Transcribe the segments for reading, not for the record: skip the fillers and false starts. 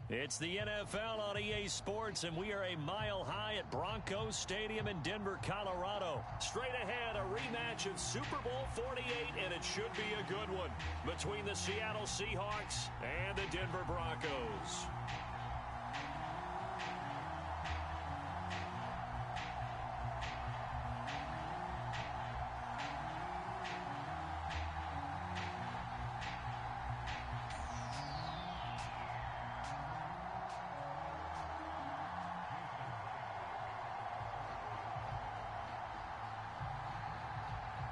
It's the NFL on EA Sports, and we are a mile high at Broncos Stadium in Denver, Colorado. Straight ahead, a rematch of Super Bowl 48, and it should be a good one, between the Seattle Seahawks and the Denver Broncos.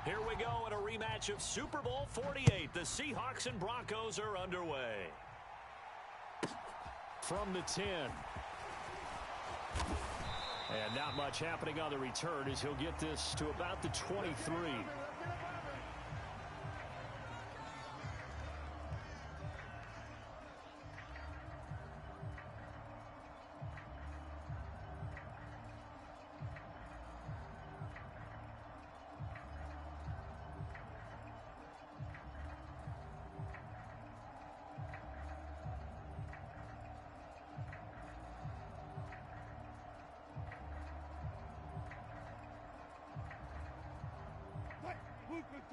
Here we go in a rematch of Super Bowl 48. The Seahawks and Broncos are underway. From the 10. And not much happening on the return as he'll get this to about the 23.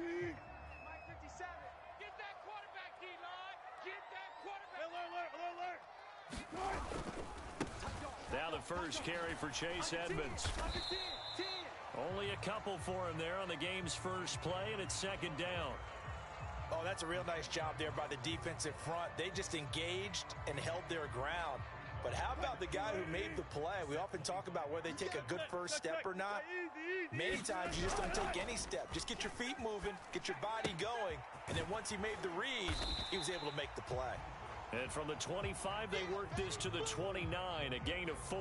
Mike 57. Get that quarterback, D-line. Get that quarterback. Now the first carry for Chase Edmonds. Only a couple for him there on the game's first play, and it's second down. Oh, that's a real nice job there by the defensive front. They just engaged and held their ground. But how about the guy who made the play? We often talk about whether they take a good first step or not. Many times you just don't take any step. Just get your feet moving, get your body going, and then once he made the read, he was able to make the play. And from the 25, they worked this to the 29, a gain of 4.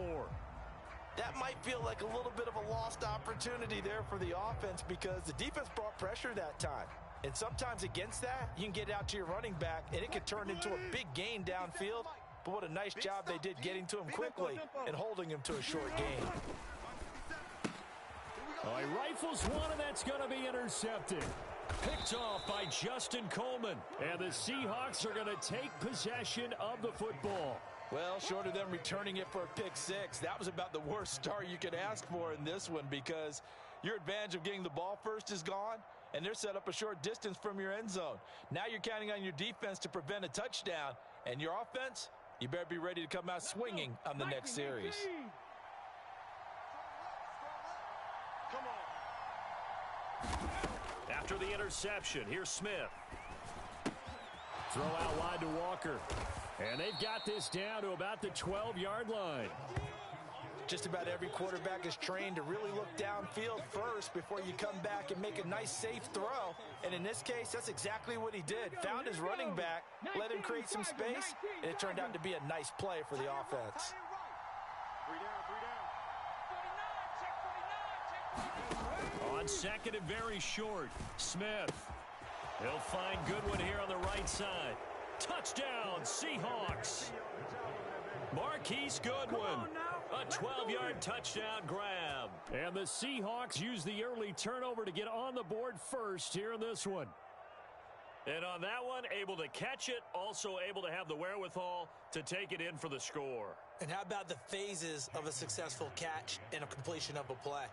That might feel like a little bit of a lost opportunity there for the offense because the defense brought pressure that time. And sometimes against that, you can get out to your running back, and it could turn into a big gain downfield. But what a nice job they did getting to him quickly and holding him to a short gain. Oh, he rifles one, and that's going to be intercepted. Picked off by Justin Coleman. And the Seahawks are going to take possession of the football. Well, short of them returning it for a pick six, that was about the worst start you could ask for in this one because your advantage of getting the ball first is gone, and they're set up a short distance from your end zone. Now you're counting on your defense to prevent a touchdown, and your offense, you better be ready to come out swinging on the next series. After the interception, here's Smith. Throw out wide to Walker. And they've got this down to about the 12-yard line. Just about every quarterback is trained to really look downfield first before you come back and make a nice, safe throw. And in this case, that's exactly what he did. Found his running back, let him create some space, and it turned out to be a nice play for the offense. On second and very short, Smith. He'll find Goodwin here on the right side. Touchdown, Seahawks. Marquise Goodwin. A 12-yard touchdown grab. And the Seahawks use the early turnover to get on the board first here in this one. And on that one, able to catch it, also able to have the wherewithal to take it in for the score. And how about the phases of a successful catch and a completion of a play?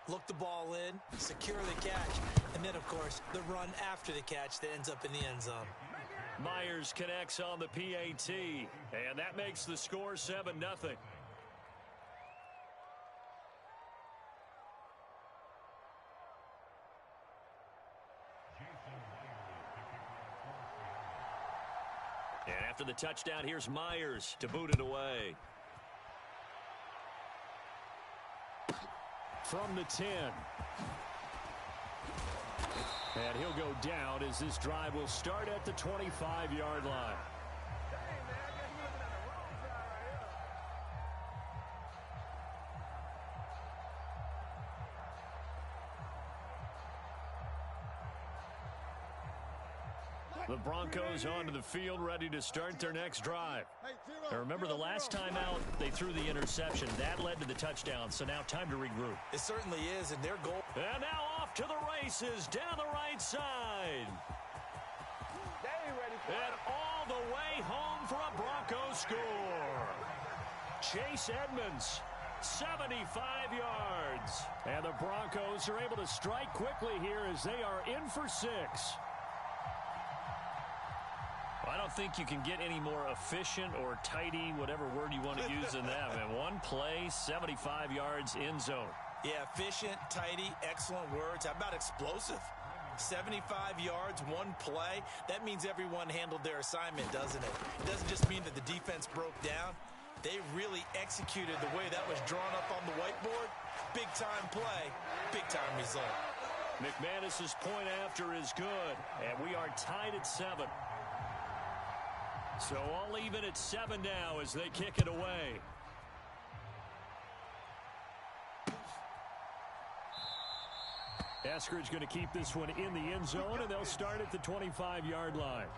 Look the ball in, secure the catch, and then, of course, the run after the catch that ends up in the end zone. Myers connects on the PAT, and that makes the score 7-0. And after the touchdown, here's Myers to boot it away. From the 10. And he'll go down as this drive will start at the 25-yard line. The Broncos onto the field, ready to start their next drive. Now remember, the last time out, they threw the interception. That led to the touchdown, so now time to regroup. It certainly is, and their goal. And now off to the races, down the right side. They ain't ready And all the way home for a Broncos score. Chase Edmonds, 75 yards. And the Broncos are able to strike quickly here as they are in for 6. I don't think you can get any more efficient or tidy, whatever word you want to use in that. Man, one play, 75 yards, end zone. Yeah, efficient, tidy, excellent words. How about explosive? 75 yards, one play. That means everyone handled their assignment, doesn't it? It doesn't just mean that the defense broke down. They really executed the way that was drawn up on the whiteboard. Big-time play, big-time result. McManus's point after is good, and we are tied at 7. So all even at 7 now as they kick it away. Eskridge going to keep this one in the end zone, and they'll start at the 25-yard line.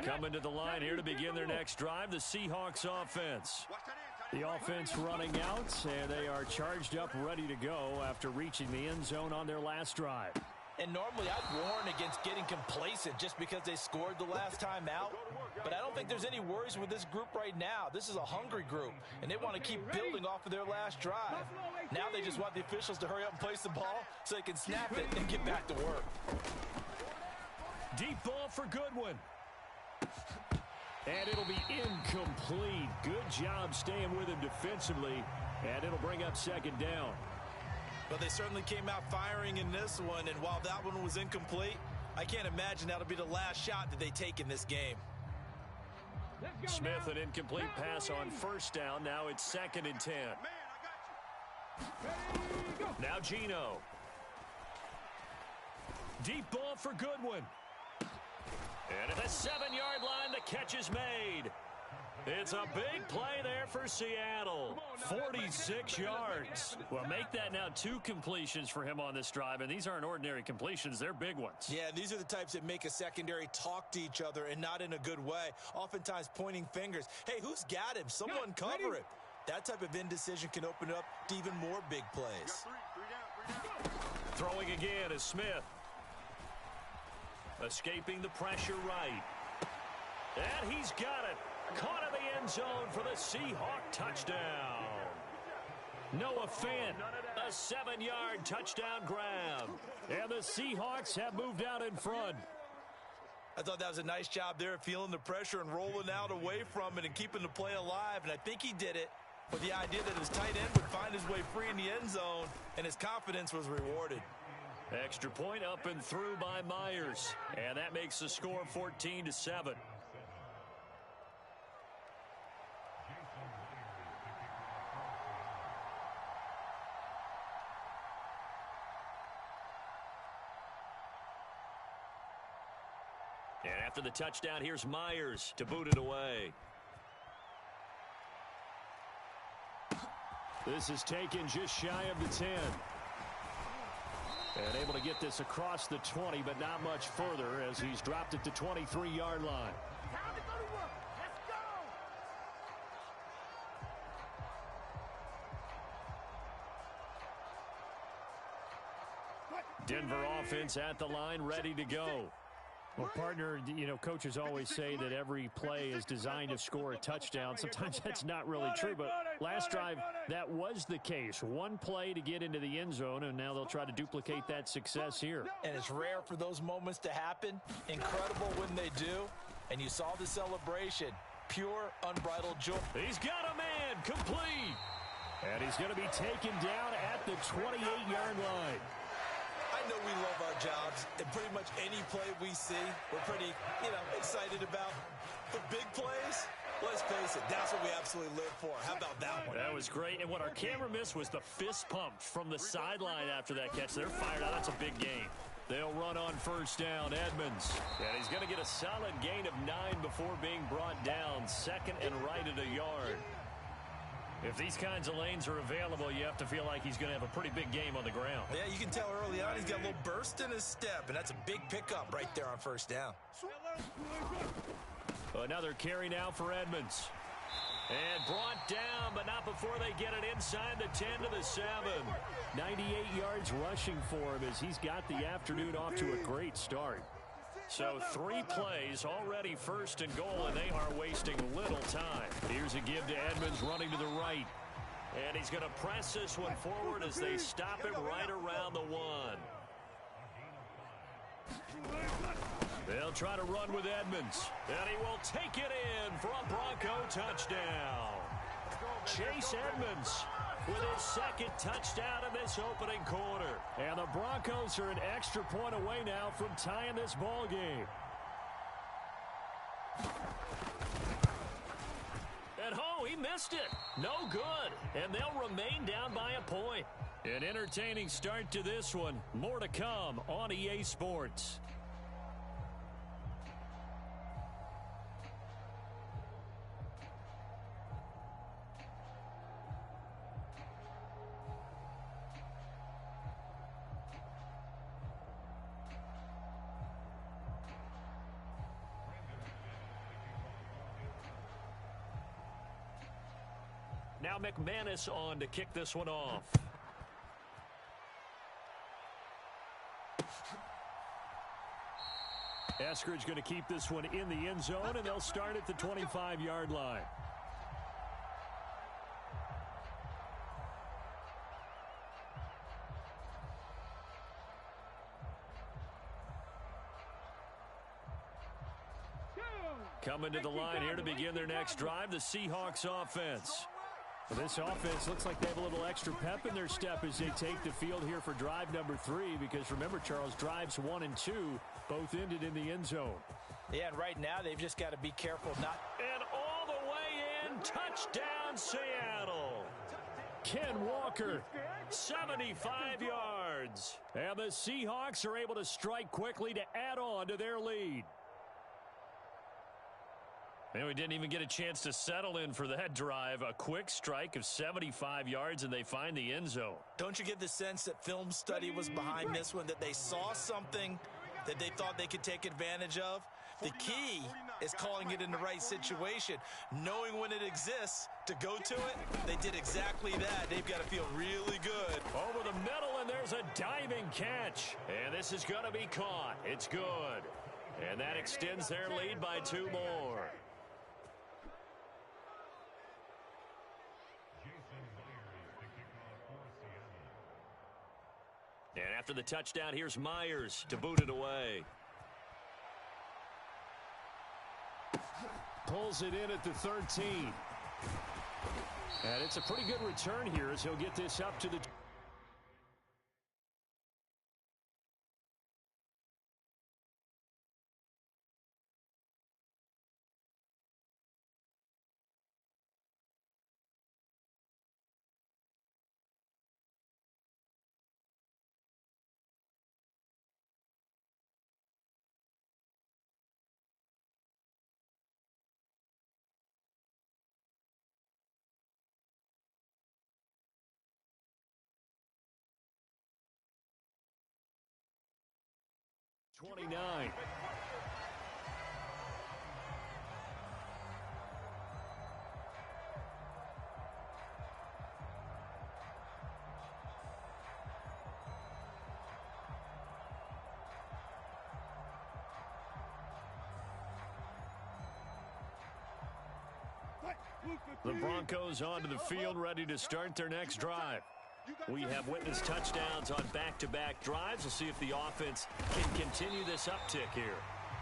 Coming to the line here to begin their next drive, the Seahawks offense. The offense running out, and they are charged up, ready to go after reaching the end zone on their last drive. And normally I'd warn against getting complacent just because they scored the last time out. But I don't think there's any worries with this group right now. This is a hungry group, and they want to keep building off of their last drive. Now they just want the officials to hurry up and place the ball so they can snap it and get back to work. Deep ball for Goodwin. And it'll be incomplete. Good job staying with him defensively, and it'll bring up second down. Well, they certainly came out firing in this one, and while that one was incomplete, I can't imagine that'll be the last shot that they take in this game. Smith, an incomplete pass on first down. Now it's 2nd and 10. Now Geno. Deep ball for Goodwin. And at the 7-yard line, the catch is made. It's a big play there for Seattle. 46 yards. Well, make that now 2 completions for him on this drive, and these aren't ordinary completions. They're big ones. Yeah, these are the types that make a secondary talk to each other, and not in a good way. Oftentimes pointing fingers. Hey, who's got him? Someone cover it. That type of indecision can open up to even more big plays. Throwing again is Smith. Escaping the pressure right. And he's got it. Caught in the end zone for the Seahawk touchdown. Noah Fant, a 7-yard touchdown grab. And the Seahawks have moved out in front. I thought that was a nice job there of feeling the pressure and rolling out away from it and keeping the play alive. And I think he did it with the idea that his tight end would find his way free in the end zone, and his confidence was rewarded. Extra point up and through by Myers. And that makes the score 14-7. And after the touchdown, here's Myers to boot it away. This is taken just shy of the 10. And able to get this across the 20, but not much further as he's dropped at the 23-yard line. Time to go to work. Let's go. Denver offense at the line, ready to go. Well, partner, you know, coaches always say that every play is designed to score a touchdown. Sometimes that's not really true, but last drive, that was the case. One play to get into the end zone, and now they'll try to duplicate that success here. And it's rare for those moments to happen. Incredible when they do. And you saw the celebration. Pure, unbridled joy. He's got a man, complete. And he's going to be taken down at the 28-yard line. I know we love our jobs, and pretty much any play we see, we're pretty, excited about. For big plays, let's face it, that's what we absolutely live for. How about that one? That was great, and what our camera missed was the fist pump from the sideline after that catch. They're fired out. That's a big gain. They'll run on first down, Edmonds. And he's going to get a solid gain of 9 before being brought down. 2nd and right at a yard. If these kinds of lanes are available, you have to feel like he's going to have a pretty big game on the ground. Yeah, you can tell early on he's got a little burst in his step, and that's a big pickup right there on first down. Another carry now for Edmonds. And brought down, but not before they get it inside the 10 to the 7. 98 yards rushing for him as he's got the afternoon off to a great start. So 3 plays, already first and goal, and they are wasting little time. Here's a give to Edmonds running to the right. And he's going to press this one forward as they stop it right around the 1. They'll try to run with Edmonds, and he will take it in for a Bronco touchdown. Chase Edmonds with his second touchdown in this opening quarter. And the Broncos are an extra point away now from tying this ball game. And he missed it. No good. And they'll remain down by a point. An entertaining start to this one. More to come on EA Sports. Now McManus on to kick this one off. Eskridge going to keep this one in the end zone, and they'll start at the 25-yard line. Coming to the line here to begin their next drive, the Seahawks offense. Well, this offense looks like they have a little extra pep in their step as they take the field here for drive number 3, because remember, Charles, drives 1 and 2 both ended in the end zone. Yeah, and right now they've just got to be careful not. And all the way in, touchdown Seattle. Ken Walker, 75 yards. And the Seahawks are able to strike quickly to add on to their lead. And we didn't even get a chance to settle in for that drive. A quick strike of 75 yards, and they find the end zone. Don't you get the sense that film study was behind this one, that they saw something that they thought they could take advantage of? The key is calling it in the right situation, knowing when it exists to go to it. They did exactly that. They've got to feel really good. Over the middle, and there's a diving catch. And this is going to be caught. It's good. And that extends their lead by 2 more. And after the touchdown, here's Myers to boot it away. Pulls it in at the 13. And it's a pretty good return here as he'll get this up to the... .29. The Broncos onto the field, ready to start their next drive. We have witnessed touchdowns on back-to-back drives. We'll see if the offense can continue this uptick here.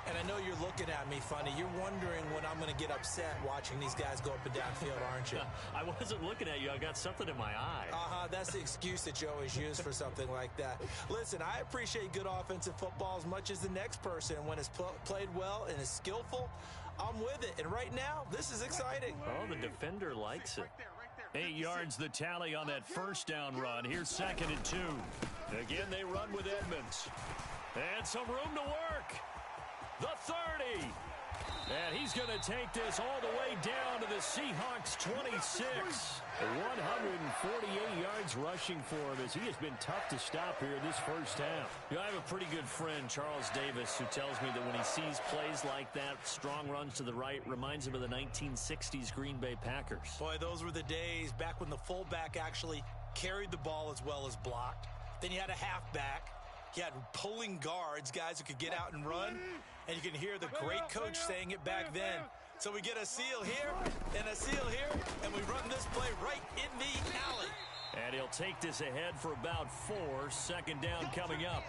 And I know you're looking at me funny. You're wondering when I'm going to get upset watching these guys go up and down field, aren't you? I wasn't looking at you. I got something in my eye. That's the excuse that you always use for something like that. Listen, I appreciate good offensive football as much as the next person. When it's played well and is skillful, I'm with it. And right now, this is exciting. Oh, the defender likes it. 8 yards the tally on that first down run. Here's 2nd and 2. Again, they run with Edmonds. And some room to work. The 30. And he's going to take this all the way down to the Seahawks 26. 148 yards rushing for him as he has been tough to stop here this first half. You know, I have a pretty good friend, Charles Davis, who tells me that when he sees plays like that, strong runs to the right, reminds him of the 1960s Green Bay Packers. Boy, those were the days back when the fullback actually carried the ball as well as blocked. Then you had a halfback. You had pulling guards, guys who could get out and run. And you can hear the great coach saying it back then. So we get a seal here and a seal here, and we run this play right in the alley. And he'll take this ahead for about 4. Second down coming up.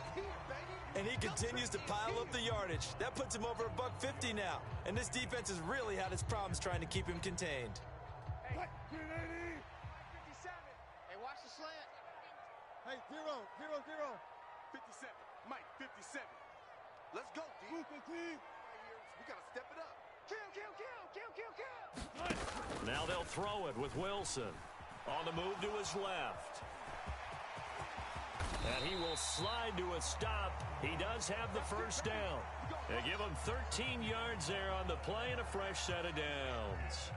And he continues to pile up the yardage. That puts him over $150 now. And this defense has really had its problems trying to keep him contained. Hey, 57. Hey, watch the slant. Hey, 0, 0, 0. 57. Mike, 57. Let's go, D. We got to step it up. Kill. Now they'll throw it with Wilson. On the move to his left. And he will slide to a stop. He does have the first down. They give him 13 yards there on the play and a fresh set of downs.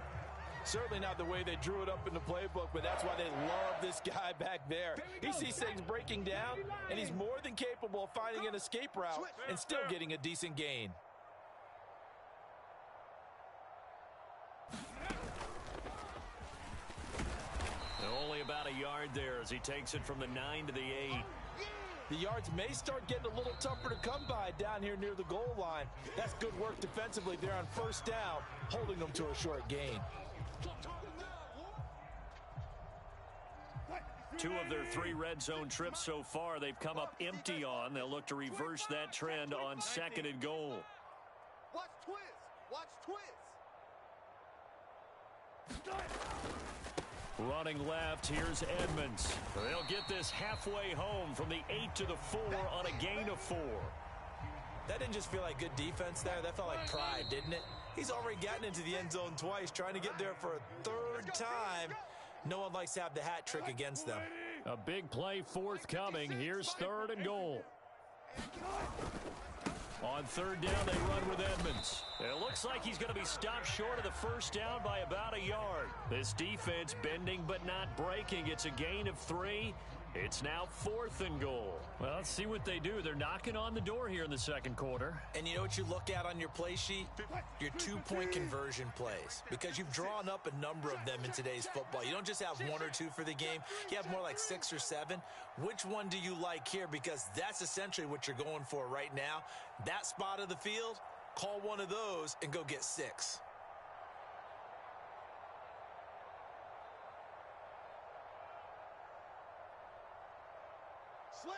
Certainly not the way they drew it up in the playbook, but that's why they love this guy back there. He sees things breaking down, and he's more than capable of finding an escape route and still getting a decent gain. Only about a yard there as he takes it from the 9 to the 8. The yards may start getting a little tougher to come by down here near the goal line. That's good work defensively there on first down, holding them to a short gain. 2 of their 3 red zone trips so far they've come up empty on. They'll look to reverse that trend on 2nd and goal. Watch twist. Watch twist. Running left, here's Edmonds. They'll get this halfway home from the 8 to the 4 on a gain of 4. That didn't just feel like good defense there. That felt like pride, didn't it? He's already gotten into the end zone twice, trying to get there for a 3rd time. No one likes to have the hat trick against them. A big play forthcoming. Here's 3rd and goal. On 3rd down, they run with Edmonds. It looks like he's going to be stopped short of the first down by about a yard. This defense bending but not breaking. It's a gain of 3. It's now 4th and goal. Well, let's see what they do. They're knocking on the door here in the second quarter. And you know what you look at on your play sheet? Your 2-point conversion plays. Because you've drawn up a number of them in today's football. You don't just have 1 or 2 for the game. You have more like 6 or 7. Which one do you like here? Because that's essentially what you're going for right now. That spot of the field, call one of those and go get 6. Slam.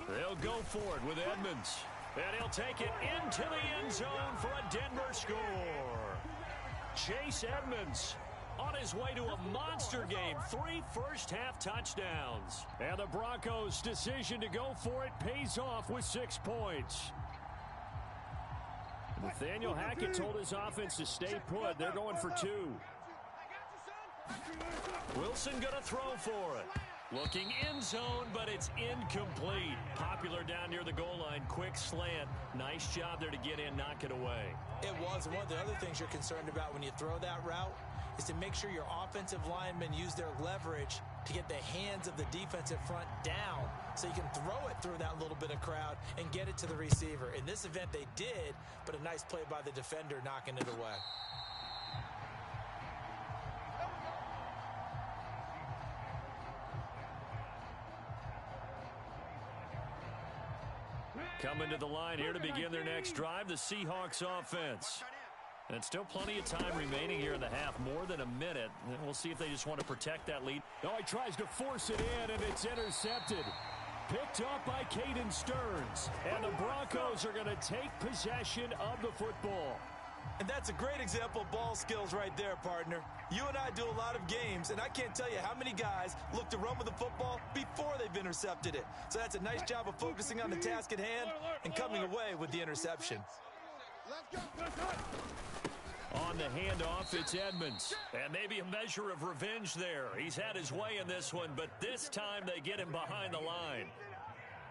They'll go for it with Edmonds. And he'll take it into the end zone for a Denver score. Chase Edmonds on his way to a monster game. 3 first-half touchdowns. And the Broncos' decision to go for it pays off with 6 points. Nathaniel Hackett told his offense to stay put. They're going for 2. Wilson going to throw for it. Looking end zone, but it's incomplete. Popular down near the goal line. Quick slant. Nice job there to get in, knock it away. It was. And one of the other things you're concerned about when you throw that route is to make sure your offensive linemen use their leverage to get the hands of the defensive front down so you can throw it through that little bit of crowd and get it to the receiver. In this event, they did, but a nice play by the defender knocking it away. Coming to the line here to begin their next drive, the Seahawks offense. And still plenty of time remaining here in the half, more than a minute. And we'll see if they just want to protect that lead. Oh, he tries to force it in, and it's intercepted. Picked up by Caden Stearns. And the Broncos are going to take possession of the football. And that's a great example of ball skills right there, partner. You and I do a lot of games, and I can't tell you how many guys look to run with the football before they've intercepted it. So that's a nice job of focusing on the task at hand and coming away with the interception. On the handoff, it's Edmonds. And maybe a measure of revenge there. He's had his way in this one, but this time they get him behind the line.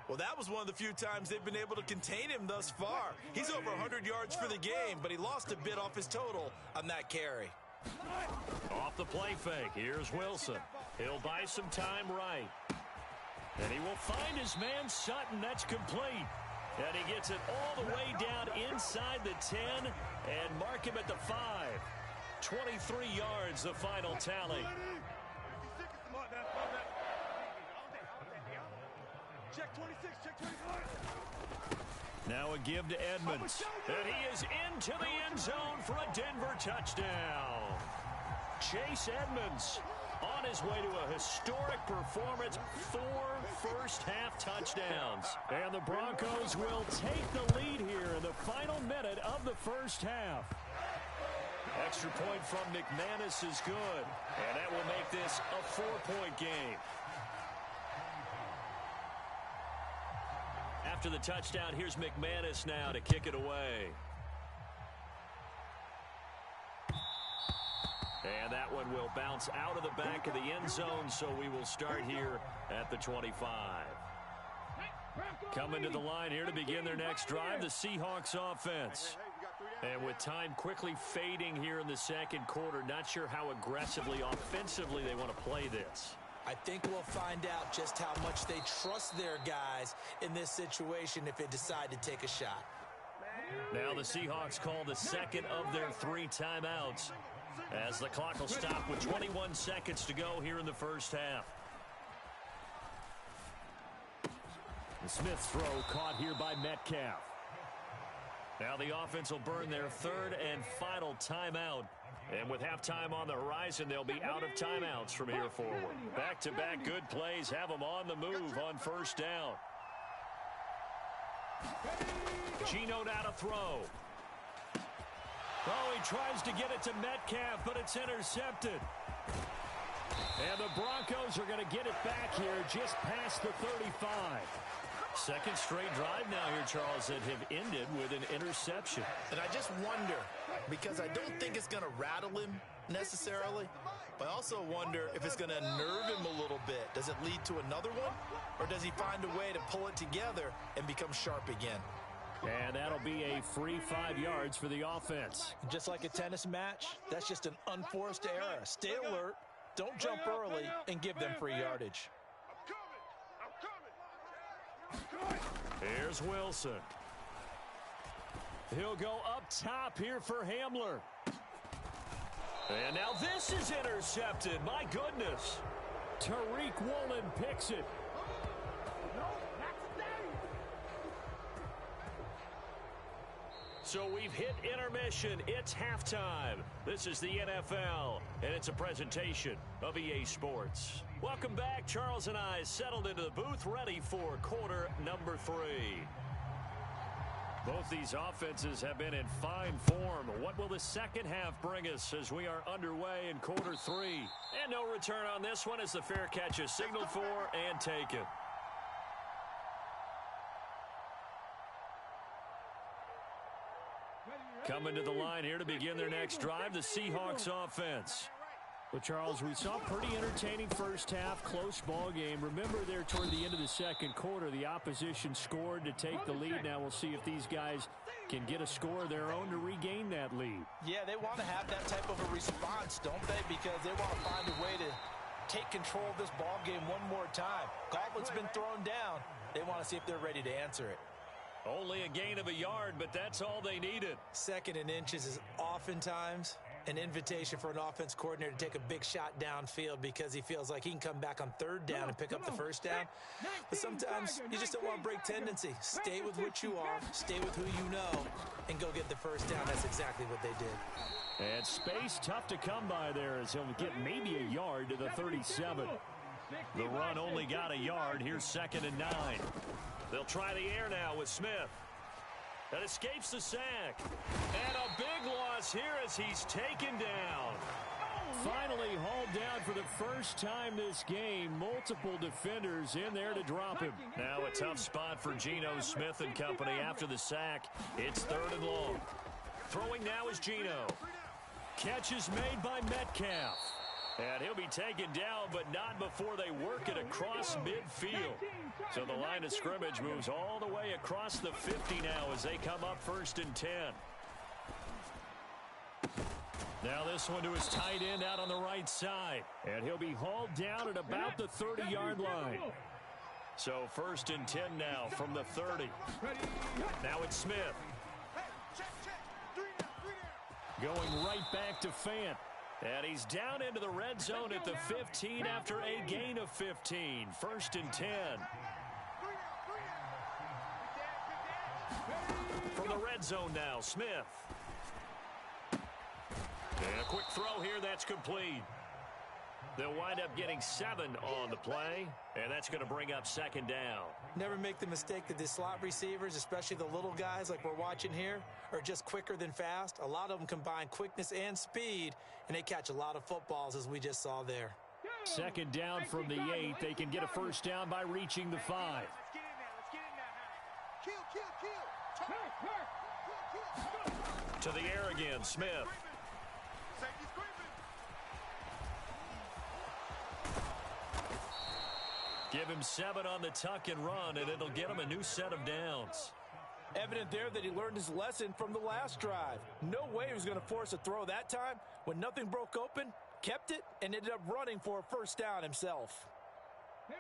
Well, that was one of the few times they've been able to contain him thus far. He's over 100 yards for the game, but he lost a bit off his total on that carry. Off the play fake, here's Wilson. He'll buy some time right. And he will find his man Sutton. That's complete. And he gets it all the way down inside the 10 and mark him at the 5. 23 yards, the final tally. Check 26, check 25. Now a give to Edmonds. And he is into the end zone for a Denver touchdown. Chase Edmonds on his way to a historic performance. 4 first-half touchdowns. And the Broncos will take the lead here in the final minute of the first half. Extra point from McManus is good. And that will make this a 4-point game. After the touchdown, here's McManus now to kick it away. And that one will bounce out of the back of the end zone, so we will start here at the 25. Coming to the line here to begin their next drive, the Seahawks offense. And with time quickly fading here in the second quarter, not sure how aggressively, offensively they want to play this. I think we'll find out just how much they trust their guys in this situation if they decide to take a shot. Now the Seahawks call the second of their 3 timeouts as the clock will stop with 21 seconds to go here in the first half. The Smith's throw caught here by Metcalf. Now the offense will burn their 3rd and final timeout. And with halftime on the horizon, they'll be out of timeouts from here forward. Back-to-back good plays have them on the move on first down. Geno now to throw. Oh, he tries to get it to Metcalf, but it's intercepted. And the Broncos are going to get it back here just past the 35. Second straight drive now here, Charles, that have ended with an interception. And I just wonder, because I don't think it's going to rattle him necessarily, but I also wonder if it's going to nerve him a little bit. Does it lead to another one, or does he find a way to pull it together and become sharp again? And that'll be a free 5 yards for the offense. Just like a tennis match, that's just an unforced error. Stay alert, don't jump early, and give them free yardage. Here's Wilson. He'll go up top here for Hamler. And now this is intercepted. My goodness. Tariq Woolen picks it. So we've hit intermission. It's halftime. This is the NFL, and it's a presentation of EA Sports. Welcome back. Charles and I settled into the booth, ready for quarter number 3. Both these offenses have been in fine form. What will the second half bring us as we are underway in quarter 3? And no return on this one as the fair catch is signaled for and taken. Coming to the line here to begin their next drive, the Seahawks offense. Well, Charles, we saw a pretty entertaining first half, close ball game. Remember there toward the end of the second quarter, the opposition scored to take the lead. Now we'll see if these guys can get a score of their own to regain that lead. Yeah, they want to have that type of a response, don't they? Because they want to find a way to take control of this ball game one more time. Gauntlet's been thrown down. They want to see if they're ready to answer it. Only a gain of a yard, but that's all they needed. 2nd and inches is oftentimes an invitation for an offense coordinator to take a big shot downfield because he feels like he can come back on 3rd down and pick up the first down. But sometimes you just don't want to break tendency. Stay with what you are, stay with who you know, and go get the first down. That's exactly what they did. And space tough to come by there as he'll get maybe a yard to the 37. The run only got a yard. Here's 2nd and 9. They'll try the air now with Smith. That escapes the sack. And a big loss here as he's taken down. Finally hauled down for the first time this game. Multiple defenders in there to drop him. Now a tough spot for Geno Smith and company after the sack. It's 3rd and long. Throwing now is Geno. Catch is made by Metcalf. And he'll be taken down, but not before they work it across midfield. So the line of scrimmage moves all the way across the 50 now as they come up 1st and 10. Now this one to his tight end out on the right side. And he'll be hauled down at about the 30-yard line. So 1st and 10 now from the 30. Now it's Smith. Going right back to Fant. And he's down into the red zone at the 15 after a gain of 15. 1st and 10. From the red zone now, Smith. And a quick throw here, that's complete. They'll wind up getting 7 on the play, and that's going to bring up 2nd down. Never make the mistake that the slot receivers, especially the little guys like we're watching here, are just quicker than fast. A lot of them combine quickness and speed, and they catch a lot of footballs, as we just saw there. 2nd down from the 8. They can get a 1st down by reaching the 5. Let's get in there. Kill. To the air again, Smith. Give him 7 on the tuck and run, and it'll get him a new set of downs. Evident there that he learned his lesson from the last drive. No way he was going to force a throw that time. When nothing broke open, kept it, and ended up running for a 1st down himself.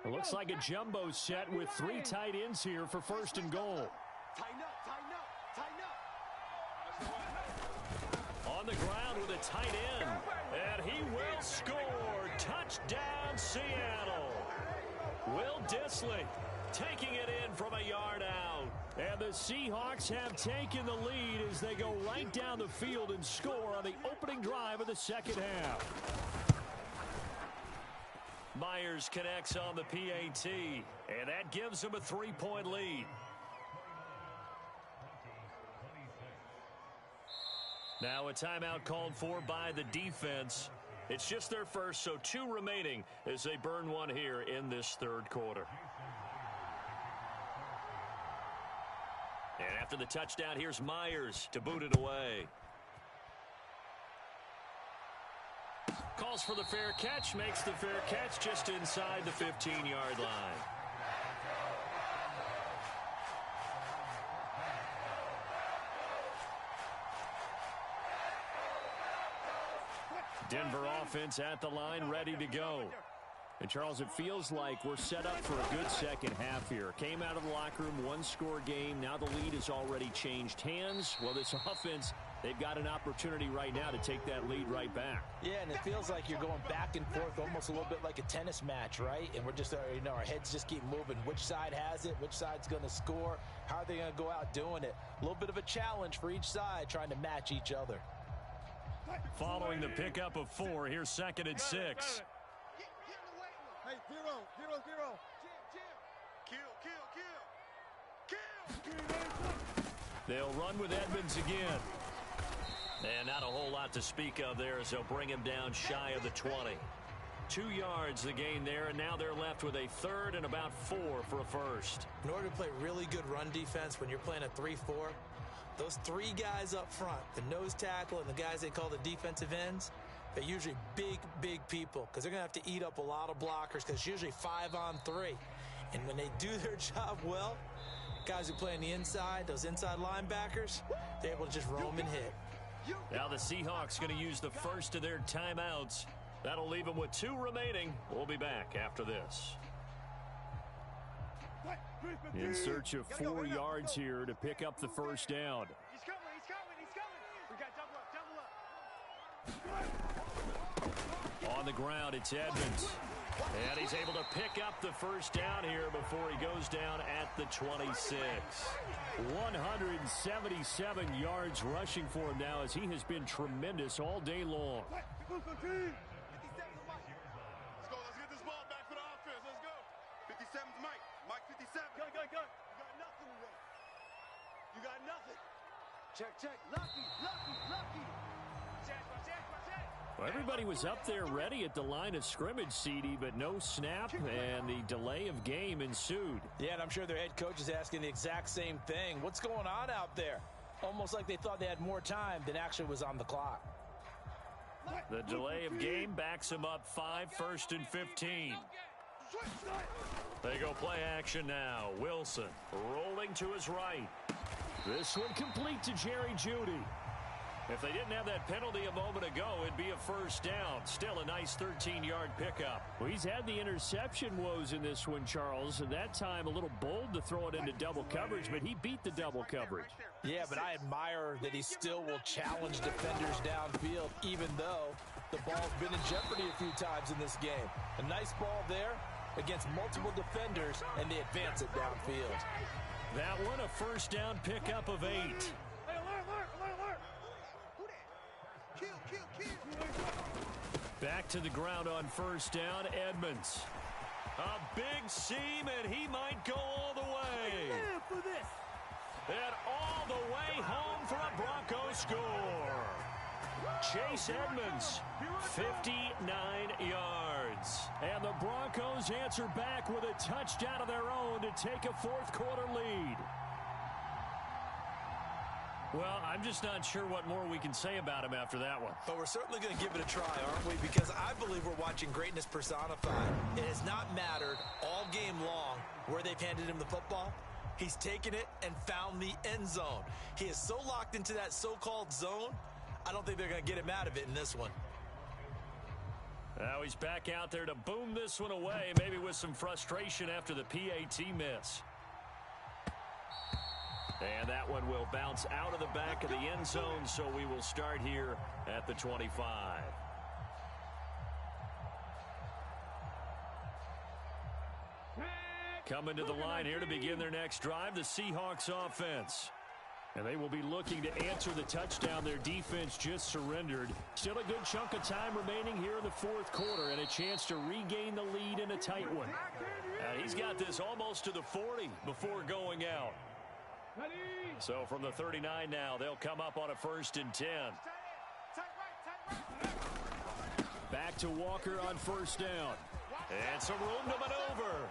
It looks like a jumbo set with 3 tight ends here for 1st and goal. Tighten up. On the ground with a tight end, and he will score. Touchdown, Seattle. Will Dissly taking it in from a yard out. And the Seahawks have taken the lead as they go right down the field and score on the opening drive of the 2nd half. Myers connects on the PAT, and that gives them a 3-point lead. Now a timeout called for by the defense. It's just their first, so 2 remaining as they burn one here in this 3rd quarter. And after the touchdown, here's Myers to boot it away. Calls for the fair catch, makes the fair catch just inside the 15-yard line. Denver offense at the line, ready to go. And, Charles, it feels like we're set up for a good 2nd half here. Came out of the locker room, 1-score game. Now the lead has already changed hands. Well, this offense, they've got an opportunity right now to take that lead right back. Yeah, and it feels like you're going back and forth, almost a little bit like a tennis match, right? And we're just, our heads just keep moving. Which side has it? Which side's going to score? How are they going to go out doing it? A little bit of a challenge for each side, trying to match each other. Following the pickup of 4, here's 2nd and 6. Hey, zero. Kill. They'll run with Edmonds again. And not a whole lot to speak of there as they'll bring him down shy of the 20. 2 yards the gain there, and now they're left with a 3rd and about 4 for a 1st. In order to play really good run defense when you're playing a 3-4, those 3 guys up front, the nose tackle and the guys they call the defensive ends, they're usually big people because they're going to have to eat up a lot of blockers because it's usually 5-on-3. And when they do their job well, guys who play on the inside, those inside linebackers, they're able to just roam and hit. Now the Seahawks going to use the first of their timeouts. That'll leave them with 2 remaining. We'll be back after this. In search of 4 yards here to pick up the 1st down. He's coming. We got double up. On the ground, it's Edmonds. And he's able to pick up the 1st down here before he goes down at the 26. 177 yards rushing for him now as he has been tremendous all day long. Let's go. Let's get this ball back for the offense. Let's go. 57's Mike. Mike 57. Go. You got nothing today. You got nothing. Check. Lucky. Well, everybody was up there ready at the line of scrimmage, CD, but no snap, and the delay of game ensued. Yeah, and I'm sure their head coach is asking the exact same thing. What's going on out there? Almost like they thought they had more time than actually was on the clock. The delay of game backs him up 5, 1st and 15. They go play action now. Wilson rolling to his right. This one complete to Jerry Jeudy. If they didn't have that penalty a moment ago, it'd be a first down. Still a nice 13-yard pickup. Well, he's had the interception woes in this one, Charles, and that time a little bold to throw it into double coverage, but he beat the double coverage. Yeah, but I admire that he still will challenge defenders downfield, even though the ball's been in jeopardy a few times in this game. A nice ball there against multiple defenders, and they advance it downfield. That one a first down pickup of 8. Back to the ground on first down, Edmonds. A big seam, and he might go all the way. And all the way home for a Broncos score. Chase Edmonds, 59 yards. And the Broncos answer back with a touchdown of their own to take a fourth-quarter lead. Well, I'm just not sure what more we can say about him after that one. But we're certainly going to give it a try, aren't we? Because I believe we're watching greatness personified. It has not mattered all game long where they've handed him the football. He's taken it and found the end zone. He is so locked into that so-called zone, I don't think they're going to get him out of it in this one. Now he's back out there to boom this one away, maybe with some frustration after the PAT miss. And that one will bounce out of the back of the end zone, so we will start here at the 25. Coming to the line here to begin their next drive, the Seahawks offense. And they will be looking to answer the touchdown their defense just surrendered. Still a good chunk of time remaining here in the fourth quarter and a chance to regain the lead in a tight one. He's got this almost to the 40 before going out. So from the 39 now, they'll come up on a 1st and 10. Back to Walker on first down. And some room to maneuver.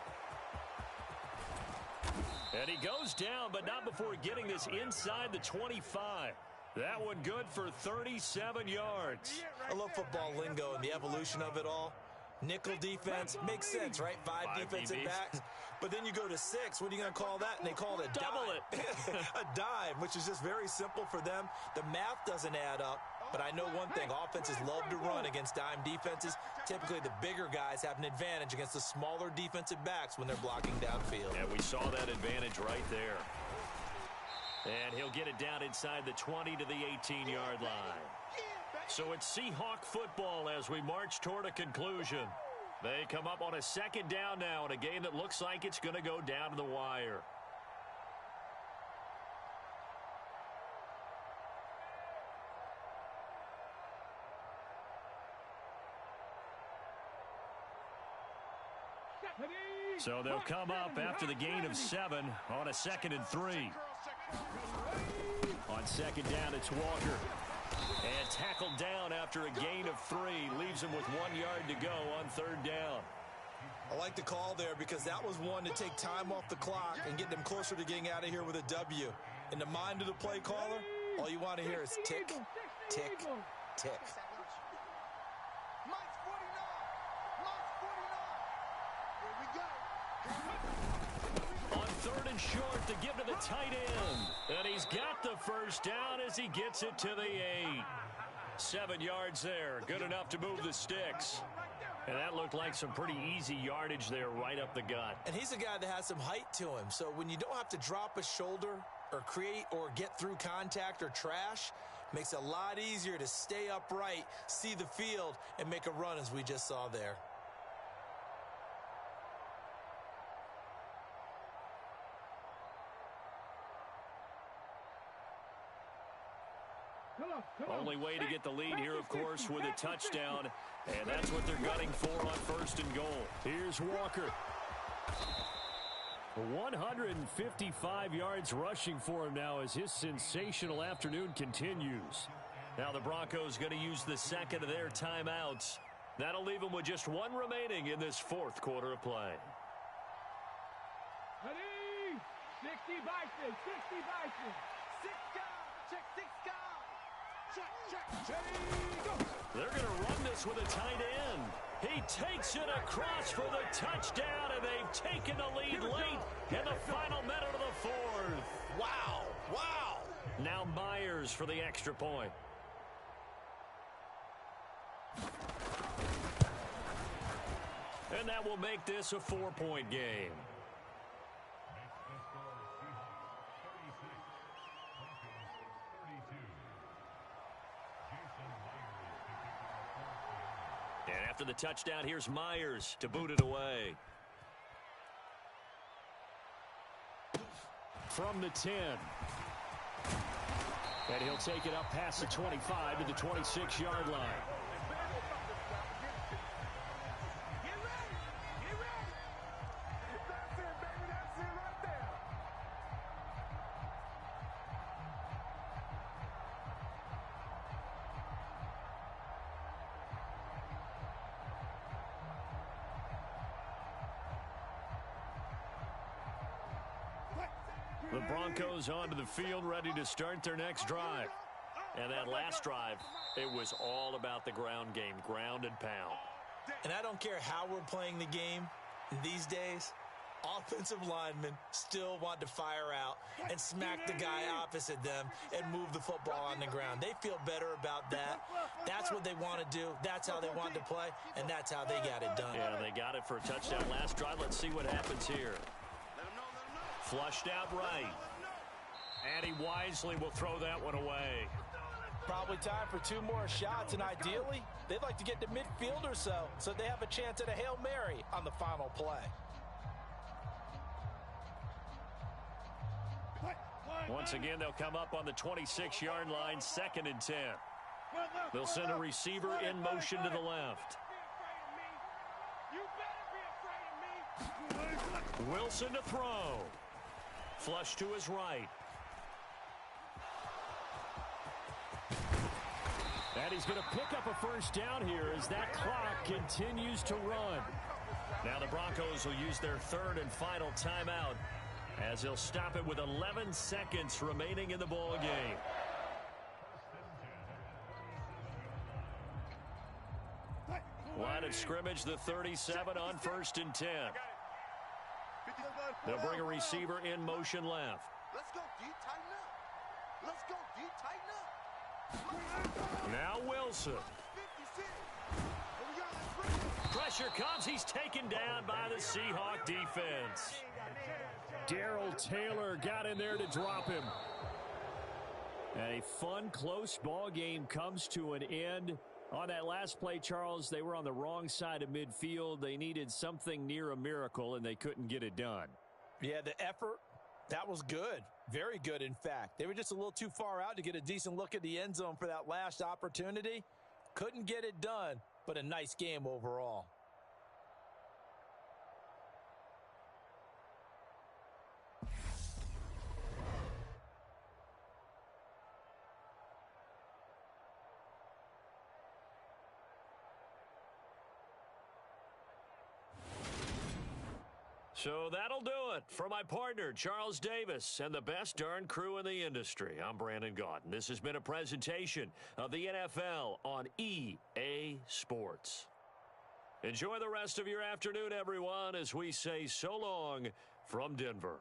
And he goes down, but not before getting this inside the 25. That one good for 37 yards. I love football lingo and the evolution of it all. Nickel defense makes sense, right? Five defensive backs. But then you go to 6. What are you going to call that? And they call it a double dime. A dime, which is just very simple for them. The math doesn't add up. But I know one thing. Offenses love to run against dime defenses. Typically, the bigger guys have an advantage against the smaller defensive backs when they're blocking downfield. And we saw that advantage right there. And he'll get it down inside the 20 to the 18-yard line. So it's Seahawk football as we march toward a conclusion. They come up on a 2nd down now in a game that looks like it's going to go down to the wire. So they'll come up after the gain of 7 on a 2nd and 3. On 2nd down, it's Walker. And tackled down after a gain of 3. Leaves him with 1 yard to go on 3rd down. I like the call there because that was one to take time off the clock and get them closer to getting out of here with a W. In the mind of the play caller, all you want to hear is tick, tick, tick. On 3rd and short to give to the tight end. And he's got the first down as he gets it to the 8. 7 yards there. Good enough to move the sticks. And that looked like some pretty easy yardage there right up the gut. And he's a guy that has some height to him. So when you don't have to drop a shoulder or create or get through contact or trash, makes it a lot easier to stay upright, see the field, and make a run as we just saw there. Only way to get the lead here, of course, with a touchdown. And that's what they're gunning for on 1st and goal. Here's Walker. 155 yards rushing for him now as his sensational afternoon continues. Now the Broncos going to use the 2nd of their timeouts. That'll leave them with just 1 remaining in this 4th quarter of play. 60 Bison, 60 Bison. 6 guys, check 6 guys. Check, check, check. They're going to run this with a tight end. He takes it across for the touchdown, and they've taken the lead late in the final minute of the fourth. Wow. Wow. Now Myers for the extra point. And that will make this a 4-point game. And after the touchdown, here's Myers to boot it away. From the 10. And he'll take it up past the 25 to the 26-yard line. The Broncos onto the field, ready to start their next drive. And that last drive, it was all about the ground game, ground and pound. And I don't care how we're playing the game these days, offensive linemen still want to fire out and smack the guy opposite them and move the football on the ground. They feel better about that. That's what they want to do. That's how they want to play, and that's how they got it done. Yeah, they got it for a touchdown last drive. Let's see what happens here. Flushed out right. And he wisely will throw that one away. Probably time for 2 more shots, and ideally, they'd like to get to midfield or so they have a chance at a Hail Mary on the final play. Once again, they'll come up on the 26-yard line, 2nd and 10. They'll send a receiver in motion to the left. Wilson to throw. Flush to his right. And he's going to pick up a first down here as that clock continues to run. Now the Broncos will use their 3rd and final timeout as they'll stop it with 11 seconds remaining in the ball game. Line of scrimmage, the 37 on 1st and 10. They'll bring a receiver in motion left. Let's go, D, tighten up. Let's go, D, tighten up. Now Wilson. 56. Pressure comes. He's taken down by the Seahawk defense. Darrell Taylor got in there to drop him. A fun, close ball game comes to an end. On that last play, Charles, they were on the wrong side of midfield. They needed something near a miracle, and they couldn't get it done. Yeah, the effort, that was good. Very good, in fact. They were just a little too far out to get a decent look at the end zone for that last opportunity. Couldn't get it done, but a nice game overall. So that'll do it. For my partner, Charles Davis, and the best darn crew in the industry, I'm Brandon Gaudin. This has been a presentation of the NFL on EA Sports. Enjoy the rest of your afternoon, everyone, as we say so long from Denver.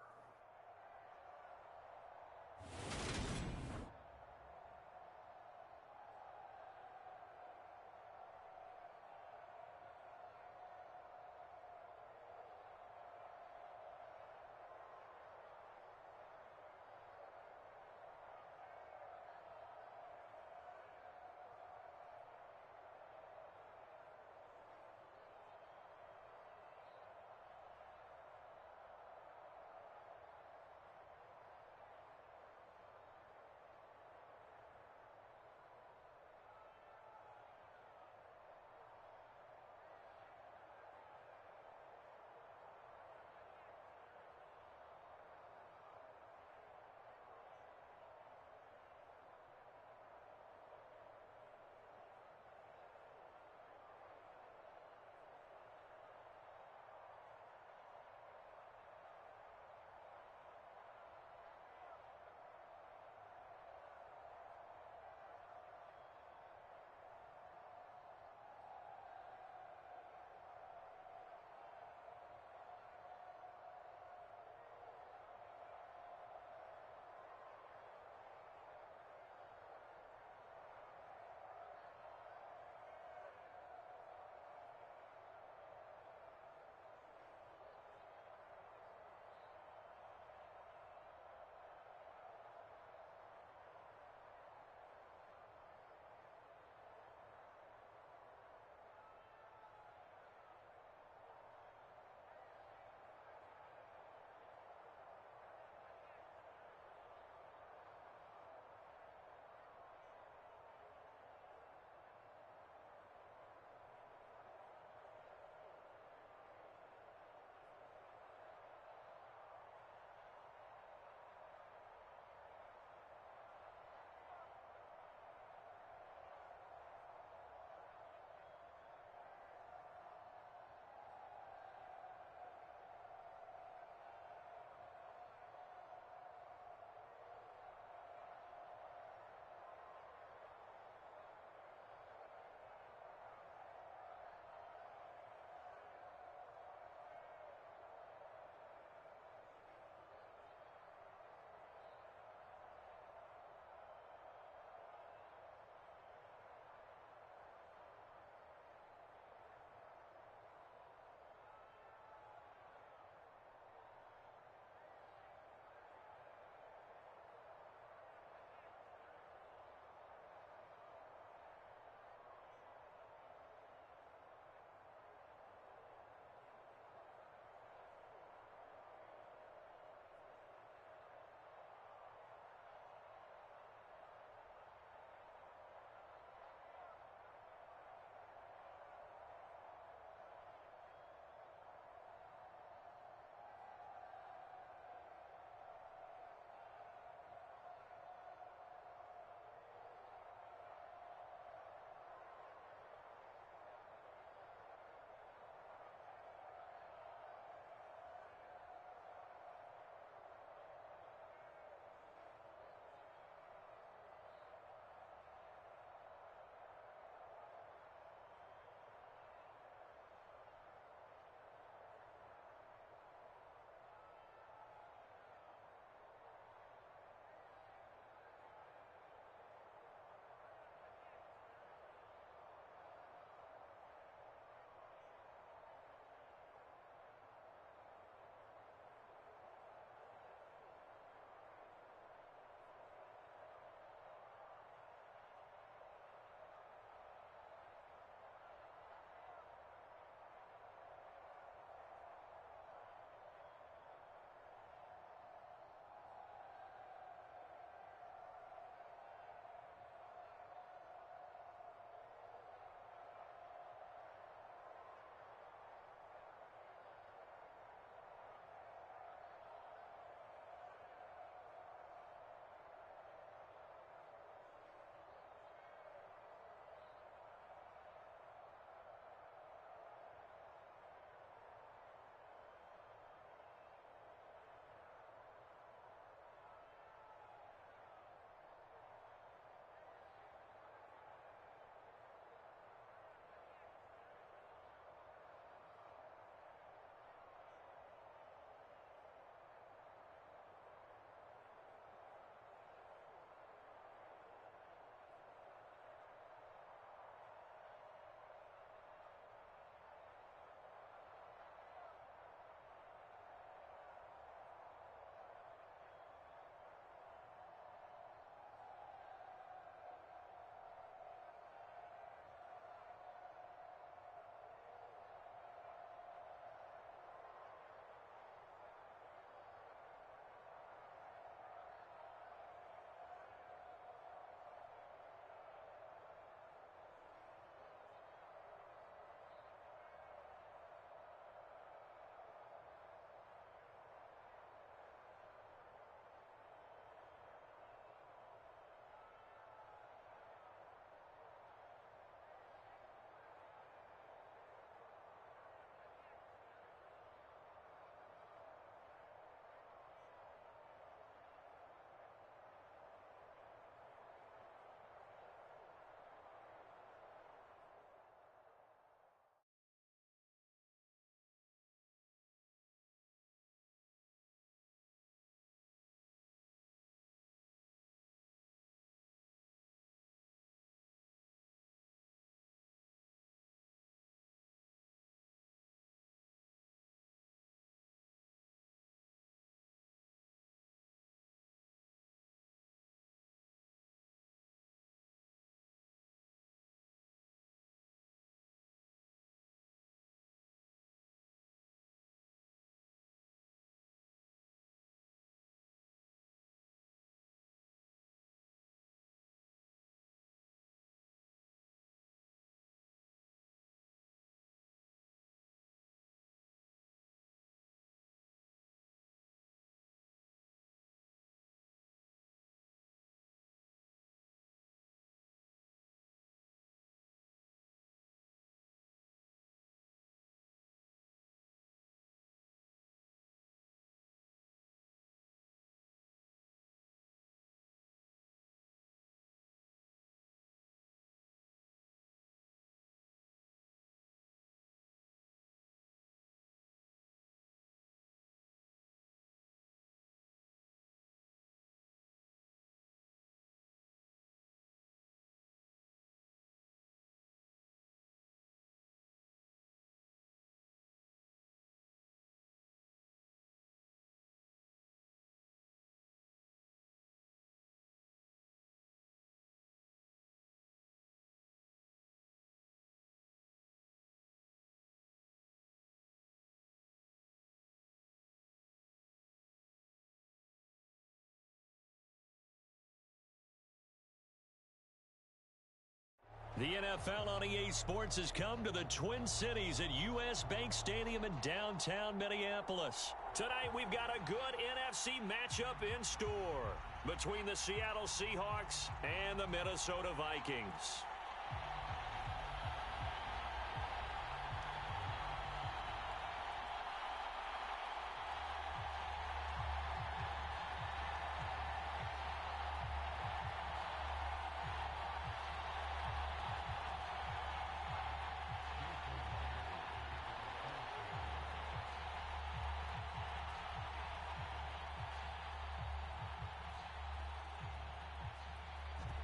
The NFL on EA Sports has come to the Twin Cities at U.S. Bank Stadium in downtown Minneapolis. Tonight, we've got a good NFC matchup in store between the Seattle Seahawks and the Minnesota Vikings.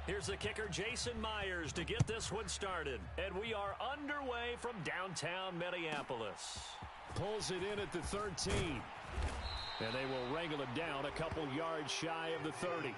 Here's the kicker, Jason Myers, to get this one started. And we are underway from downtown Minneapolis. Pulls it in at the 13. And they will wrangle it down a couple yards shy of the 30.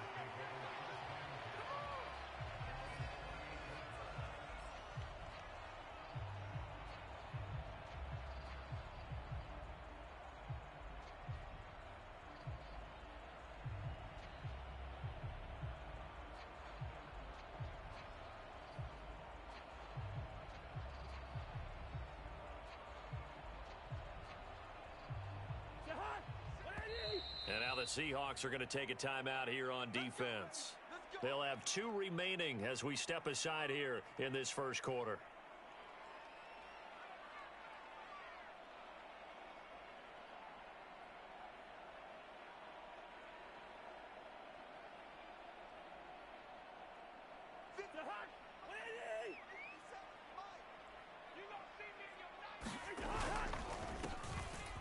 And now the Seahawks are going to take a timeout here on defense. They'll have 2 remaining as we step aside here in this first quarter.